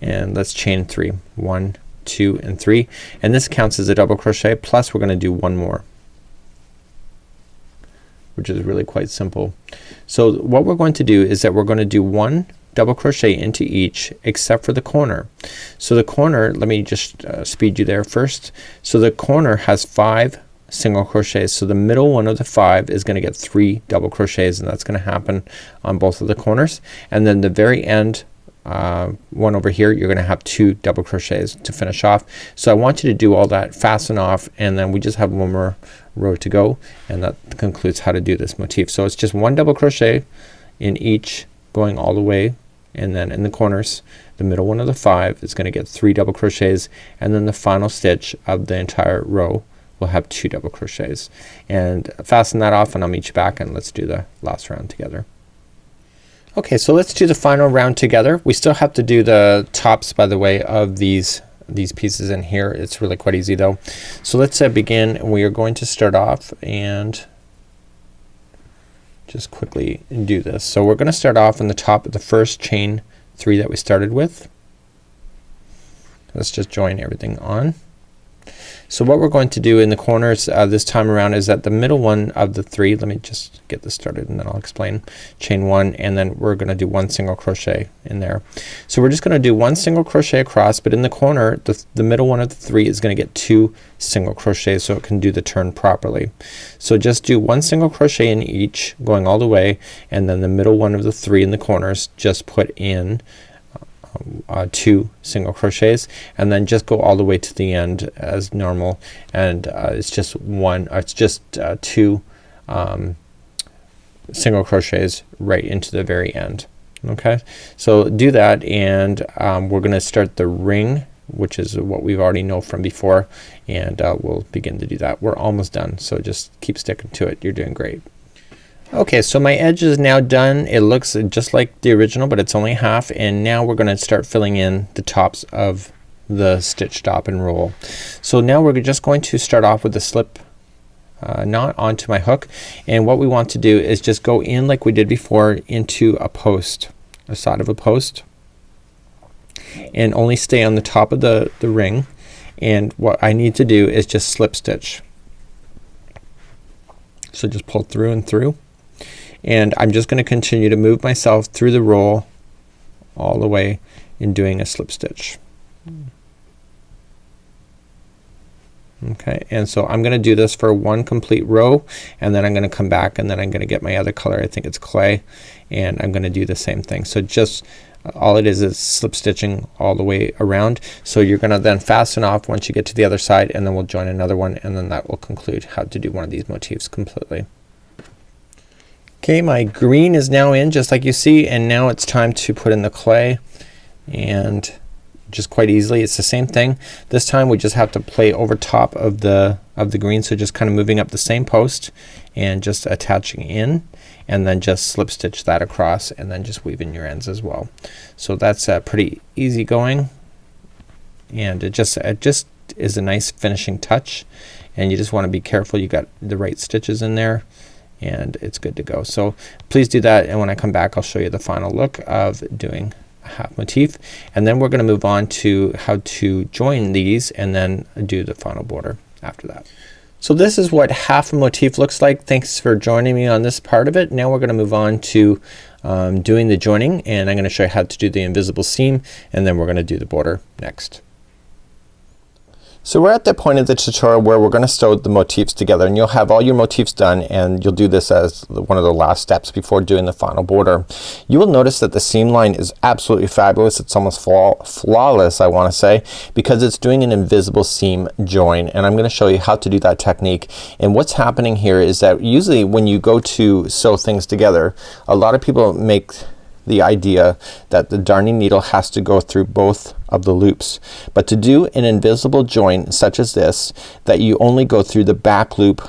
Speaker 1: and let's chain 3, 1, 2, and 3, and this counts as a double crochet, plus we're gonna do 1 more, which is really quite simple. So what we're going to do is that we're going to do 1 double crochet into each except for the corner. So the corner, let me just speed you there first. So the corner has 5 single crochets, so the middle one of the 5 is going to get 3 double crochets, and that's going to happen on both of the corners, and then the very end one over here you're gonna have 2 double crochets to finish off. So I want you to do all that, fasten off, and then we just have 1 more row to go, and that concludes how to do this motif. So it's just 1 double crochet in each going all the way, and then in the corners the middle one of the 5 is gonna get 3 double crochets, and then the final stitch of the entire row will have 2 double crochets. And fasten that off, and I'll meet you back, and let's do the last round together. Okay, so let's do the final round together. We still have to do the tops, by the way, of these pieces in here. It's really quite easy though. So let's begin. We are going to start off and just quickly do this. So we're going to start off in the top of the first chain 3 that we started with. Let's just join everything on. So what we're going to do in the corners this time around is that the middle one of the 3, let me just get this started and then I'll explain. Chain 1, and then we're gonna do 1 single crochet in there. So we're just gonna do 1 single crochet across, but in the corner the middle one of the 3 is gonna get 2 single crochets so it can do the turn properly. So just do 1 single crochet in each going all the way, and then the middle one of the 3 in the corners just put in 2 single crochets, and then just go all the way to the end as normal, and it's just 2 single crochets right into the very end. Okay, so do that, and we're gonna start the ring, which is what we've already know from before, and we'll begin to do that. We're almost done, so just keep sticking to it. You're doing great. Okay, so my edge is now done. It looks just like the original, but it's only half, and now we're gonna start filling in the tops of the stitch, stop, and roll. So now we're just going to start off with the slip knot onto my hook, and what we want to do is just go in like we did before into a post, a side of a post, and only stay on the top of the ring, and what I need to do is just slip stitch. So just pull through and through, and I'm just gonna continue to move myself through the roll all the way in doing a slip stitch. Okay, and so I'm gonna do this for one complete row, and then I'm gonna come back, and then I'm gonna get my other color, I think it's clay, and I'm gonna do the same thing. So just all it is slip stitching all the way around. So you're gonna then fasten off once you get to the other side, and then we'll join another one, and then that will conclude how to do one of these motifs completely. Okay, my green is now in just like you see, and now it's time to put in the clay, and just quite easily it's the same thing. This time we just have to play over top of the green, so just kind of moving up the same post and just attaching in, and then just slip stitch that across, and then just weave in your ends as well. So that's pretty easy going, and it just is a nice finishing touch, and you just want to be careful you got the right stitches in there, and it's good to go. So please do that, and when I come back I'll show you the final look of doing a half motif, and then we're gonna move on to how to join these and then do the final border after that. So this is what half a motif looks like. Thanks for joining me on this part of it. Now we're gonna move on to doing the joining, and I'm gonna show you how to do the invisible seam, and then we're gonna do the border next. So we're at the point of the tutorial where we're gonna sew the motifs together, and you'll have all your motifs done, and you'll do this as one of the last steps before doing the final border. You will notice that the seam line is absolutely fabulous. It's almost flawless, I wanna say, because it's doing an invisible seam join, and I'm gonna show you how to do that technique. And what's happening here is that usually when you go to sew things together, a lot of people make the idea that the darning needle has to go through both of the loops, but to do an invisible join such as this, that you only go through the back loop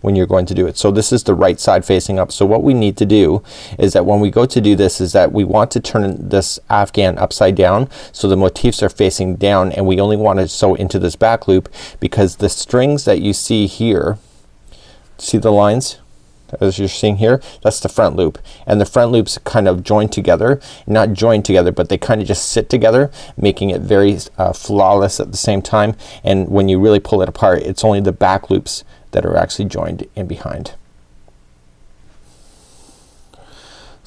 Speaker 1: when you're going to do it. So this is the right side facing up. So what we need to do is that when we go to do this is that we want to turn this Afghan upside down, so the motifs are facing down, and we only want to sew into this back loop because the strings that you see here, see the lines as you're seeing here, that's the front loop, and the front loops kind of join together, not join together, but they kind of just sit together, making it very flawless at the same time. And when you really pull it apart, it's only the back loops that are actually joined in behind.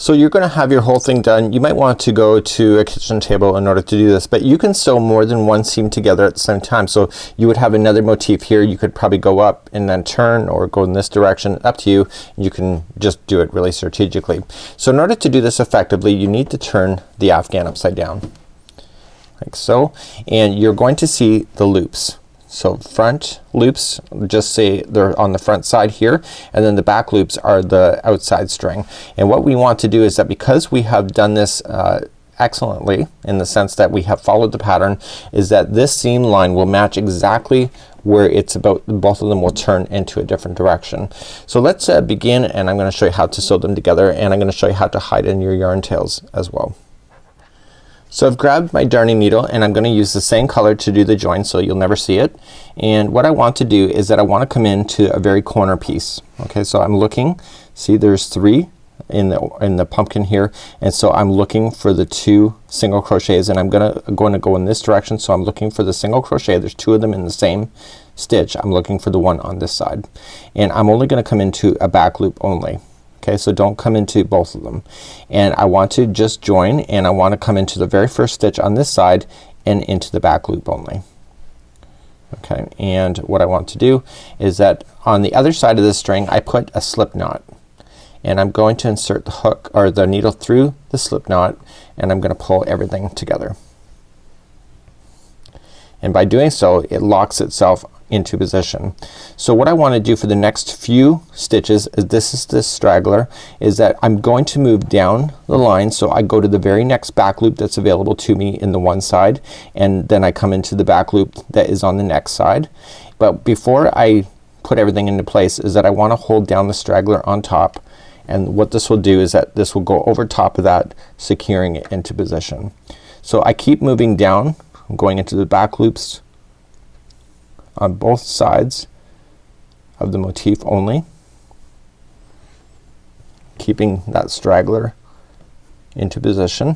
Speaker 1: So you're gonna have your whole thing done. You might want to go to a kitchen table in order to do this, but you can sew more than one seam together at the same time. So you would have another motif here. You could probably go up and then turn, or go in this direction, up to you. You can just do it really strategically. So in order to do this effectively, you need to turn the Afghan upside down like so, and you're going to see the loops. So front loops, just say they're on the front side here, and then the back loops are the outside string. And what we want to do is that because we have done this excellently, in the sense that we have followed the pattern, is that this seam line will match exactly where it's about, both of them will turn into a different direction. So let's begin, and I'm gonna show you how to sew them together, and I'm gonna show you how to hide in your yarn tails as well. So I've grabbed my darning needle, and I'm gonna use the same color to do the join, so you'll never see it. And what I want to do is that I want to come into a very corner piece. Okay, so I'm looking, see there's 3 in the pumpkin here, and so I'm looking for the 2 single crochets, and I'm going to go in this direction. So I'm looking for the single crochet. There's 2 of them in the same stitch. I'm looking for the one on this side, and I'm only gonna come into a back loop only. Okay, so don't come into both of them, and I want to just join, and I want to come into the very first stitch on this side and into the back loop only. Okay, and what I want to do is that on the other side of this string I put a slip knot, and I'm going to insert the hook or the needle through the slip knot, and I'm gonna pull everything together. And by doing so, it locks itself into position. So what I want to do for the next few stitches is, this is the straggler, is that I'm going to move down the line. So I go to the very next back loop that's available to me in the one side, and then I come into the back loop that is on the next side. But before I put everything into place is that I want to hold down the straggler on top, and what this will do is that this will go over top of that, securing it into position. So I keep moving down. I'm going into the back loops on both sides of the motif only, keeping that straggler into position,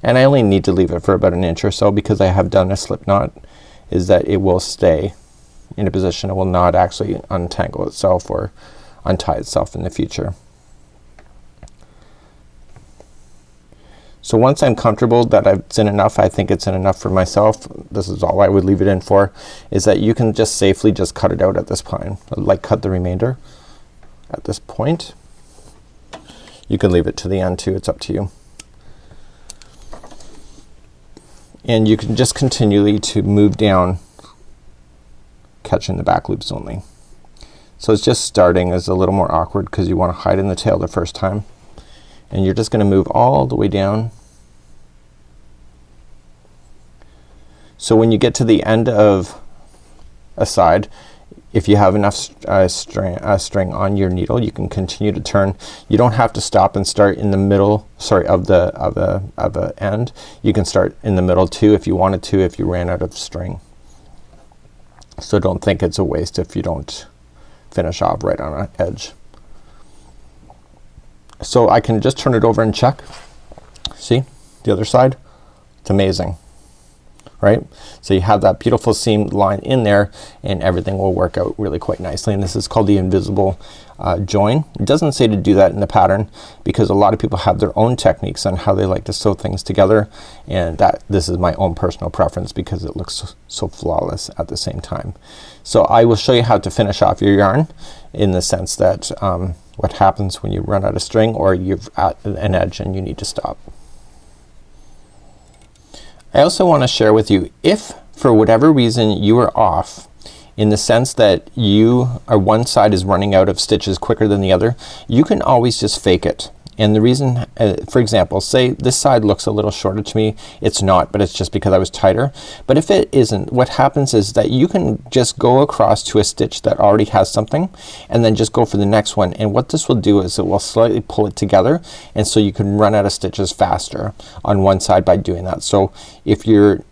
Speaker 1: and I only need to leave it for about an inch or so because I have done a slip knot, is that it will stay in a position. It will not actually untangle itself or untie itself in the future. So once I'm comfortable that it's in enough, I think it's in enough for myself, this is all I would leave it in for, is that you can just safely just cut it out at this point. Like cut the remainder at this point. You can leave it to the end too, it's up to you. And you can just continually to move down, catching the back loops only. So it's just starting is a little more awkward because you want to hide in the tail the first time. And you're just gonna move all the way down. So when you get to the end of a side, if you have enough string on your needle, you can continue to turn. You don't have to stop and start in the middle, sorry, of the end. You can start in the middle too if you wanted to, if you ran out of string. So don't think it's a waste if you don't finish off right on an edge. So I can just turn it over and check. See the other side? It's amazing, right? So you have that beautiful seam line in there and everything will work out really quite nicely, and this is called the invisible join. It doesn't say to do that in the pattern because a lot of people have their own techniques on how they like to sew things together, and this is my own personal preference because it looks so flawless at the same time. So I will show you how to finish off your yarn in the sense that what happens when you run out of string or you've at an edge and you need to stop. I also want to share with you, if for whatever reason you are off in the sense that one side is running out of stitches quicker than the other, you can always just fake it. And the reason, for example, say this side looks a little shorter to me. It's not, but it's just because I was tighter. But if it isn't, what happens is that you can just go across to a stitch that already has something and then just go for the next one. And what this will do is it will slightly pull it together, and so you can run out of stitches faster on one side by doing that. So if you're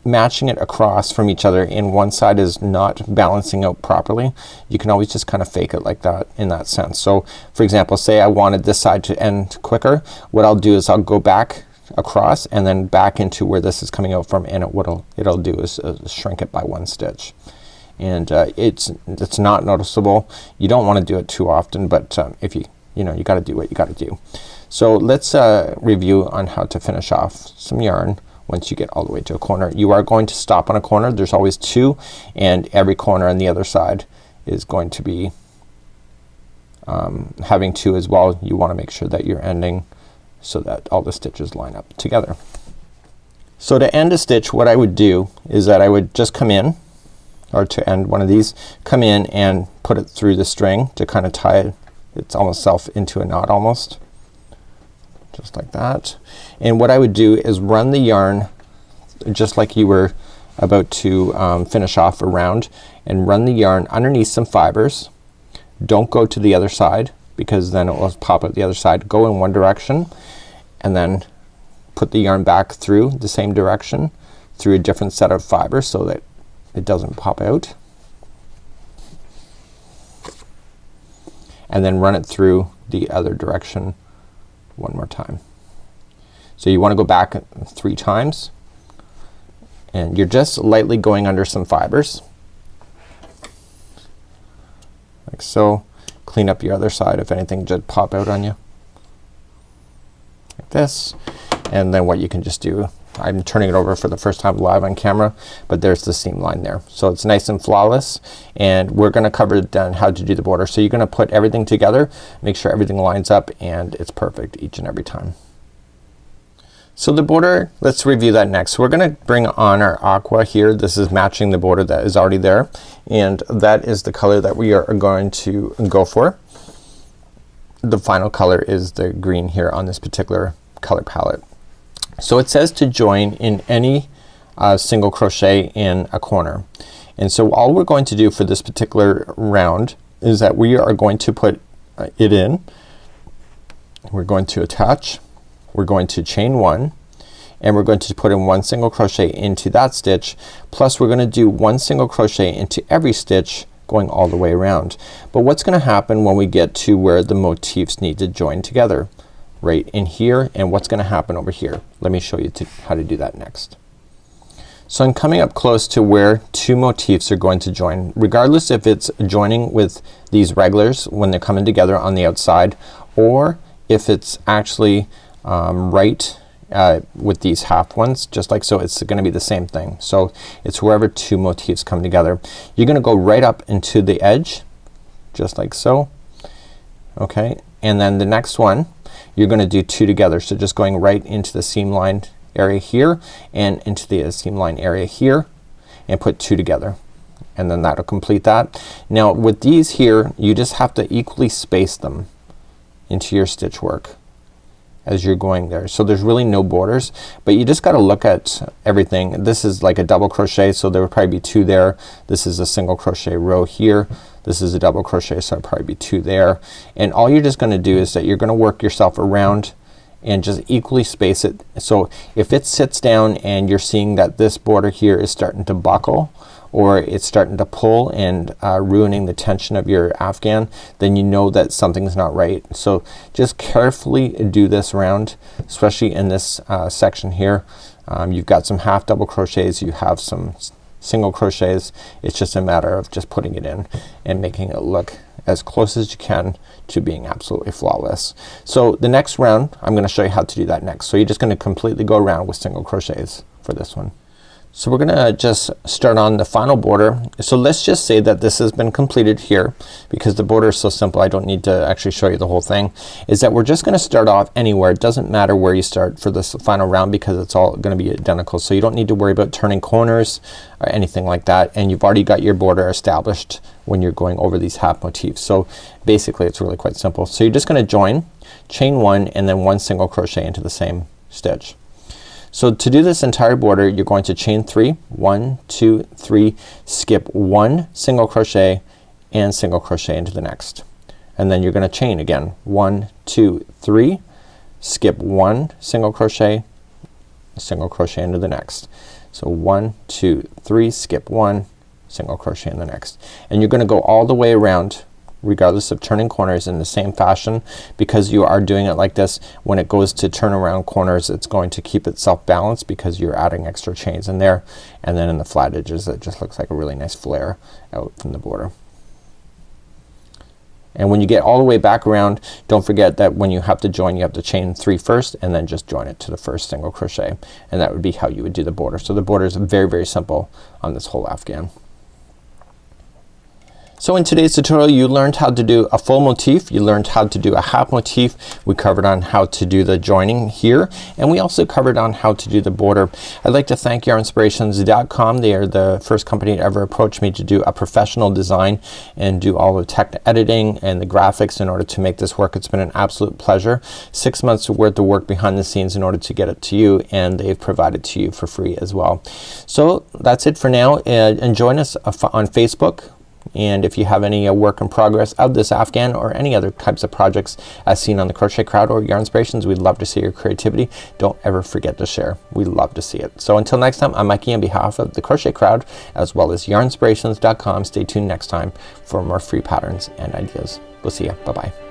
Speaker 1: matching it across from each other and one side is not balancing out properly, you can always just kind of fake it like that in that sense. So for example, say I wanted this side to end quicker, what I'll do is I'll go back across and then back into where this is coming out from, and it'll do is shrink it by one stitch. And it's not noticeable. You don't want to do it too often, but if you gotta do what you gotta do. So let's review on how to finish off some yarn. Once you get all the way to a corner, you are going to stop on a corner. There's always two, and every corner on the other side is going to be having two as well. You want to make sure that you're ending so that all the stitches line up together. So to end a stitch, what I would do is that I would just come in, or to end one of these, come in and put it through the string to kind of tie its almost self into a knot almost. Just like that. And what I would do is run the yarn just like you were about to finish off a round, and run the yarn underneath some fibers. Don't go to the other side because then it will pop out the other side. Go in one direction and then put the yarn back through the same direction through a different set of fibers so that it doesn't pop out, and then run it through the other direction one more time. So you want to go back 3 times, and you're just lightly going under some fibers like so. Clean up your other side if anything did pop out on you like this. And then what you can just do, I'm turning it over for the first time live on camera, but there's the seam line there. So it's nice and flawless, and we're gonna cover then how to do the border. So you're gonna put everything together, make sure everything lines up and it's perfect each and every time. So the border, let's review that next. We're gonna bring on our aqua here. This is matching the border that is already there, and that is the color that we are going to go for. The final color is the green here on this particular color palette. So it says to join in any single crochet in a corner, and so all we're going to do for this particular round is that we are going to put it in. We're going to attach, we're going to chain 1, and we're going to put in 1 single crochet into that stitch, plus we're gonna do 1 single crochet into every stitch going all the way around. But what's gonna happen when we get to where the motifs need to join together? right in here, and what's gonna happen over here. Let me show you how to do that next. So I'm coming up close to where two motifs are going to join, regardless if it's joining with these regulars when they're coming together on the outside, or if it's actually right with these half ones, just like so. It's gonna be the same thing. So it's wherever two motifs come together. You're gonna go right up into the edge, just like so. Okay, and then the next one you're gonna do two together. So just going right into the seam line area here and into the seam line area here, and put two together, and then that'll complete that. Now with these here, you just have to equally space them into your stitch work as you're going there. So there's really no borders, but you just gotta look at everything. This is like a double crochet, so there would probably be two there. This is a single crochet row here. This is a double crochet, so it'll probably be two there. And all you're just gonna do is that you're gonna work yourself around and just equally space it. So if it sits down and you're seeing that this border here is starting to buckle, or it's starting to pull and ruining the tension of your Afghan, then you know that something's not right. So just carefully do this around, especially in this section here. You've got some half double crochets, you have some single crochets. It's just a matter of just putting it in and making it look as close as you can to being absolutely flawless. So the next round, I'm gonna show you how to do that next. So you're just gonna completely go around with single crochets for this one. So we're gonna just start on the final border. So let's just say that this has been completed here, because the border is so simple I don't need to actually show you the whole thing. Is that we're just gonna start off anywhere. It doesn't matter where you start for this final round, because it's all gonna be identical. So you don't need to worry about turning corners or anything like that, and you've already got your border established when you're going over these half motifs. So basically it's really quite simple. So you're just gonna join, chain one, and then one single crochet into the same stitch. So to do this entire border, you're going to chain three, 1, 2, 3, skip one single crochet and single crochet into the next, and then you're gonna chain again, 1, 2, 3, skip one single crochet, single crochet into the next. So 1, 2, 3, skip one, single crochet in the next, and you're gonna go all the way around regardless of turning corners in the same fashion, because you are doing it like this. When it goes to turn around corners, it's going to keep itself balanced because you're adding extra chains in there, and then in the flat edges it just looks like a really nice flare out from the border. And when you get all the way back around, don't forget that when you have to join, you have to chain three first and then just join it to the first single crochet, and that would be how you would do the border. So the border is very, very simple on this whole Afghan. So in today's tutorial you learned how to do a full motif, you learned how to do a half motif, we covered on how to do the joining here, and we also covered on how to do the border. I'd like to thank Yarnspirations.com. They are the first company to ever approach me to do a professional design and do all the tech editing and the graphics in order to make this work. It's been an absolute pleasure. 6 months worth of work behind the scenes in order to get it to you, and they've provided to you for free as well. So that's it for now, and join us on Facebook. And if you have any work in progress of this Afghan or any other types of projects as seen on the Crochet Crowd or Yarnspirations, we'd love to see your creativity. Don't ever forget to share. We love to see it. So until next time, I'm Mikey on behalf of the Crochet Crowd as well as Yarnspirations.com. Stay tuned next time for more free patterns and ideas. We'll see you. Bye bye.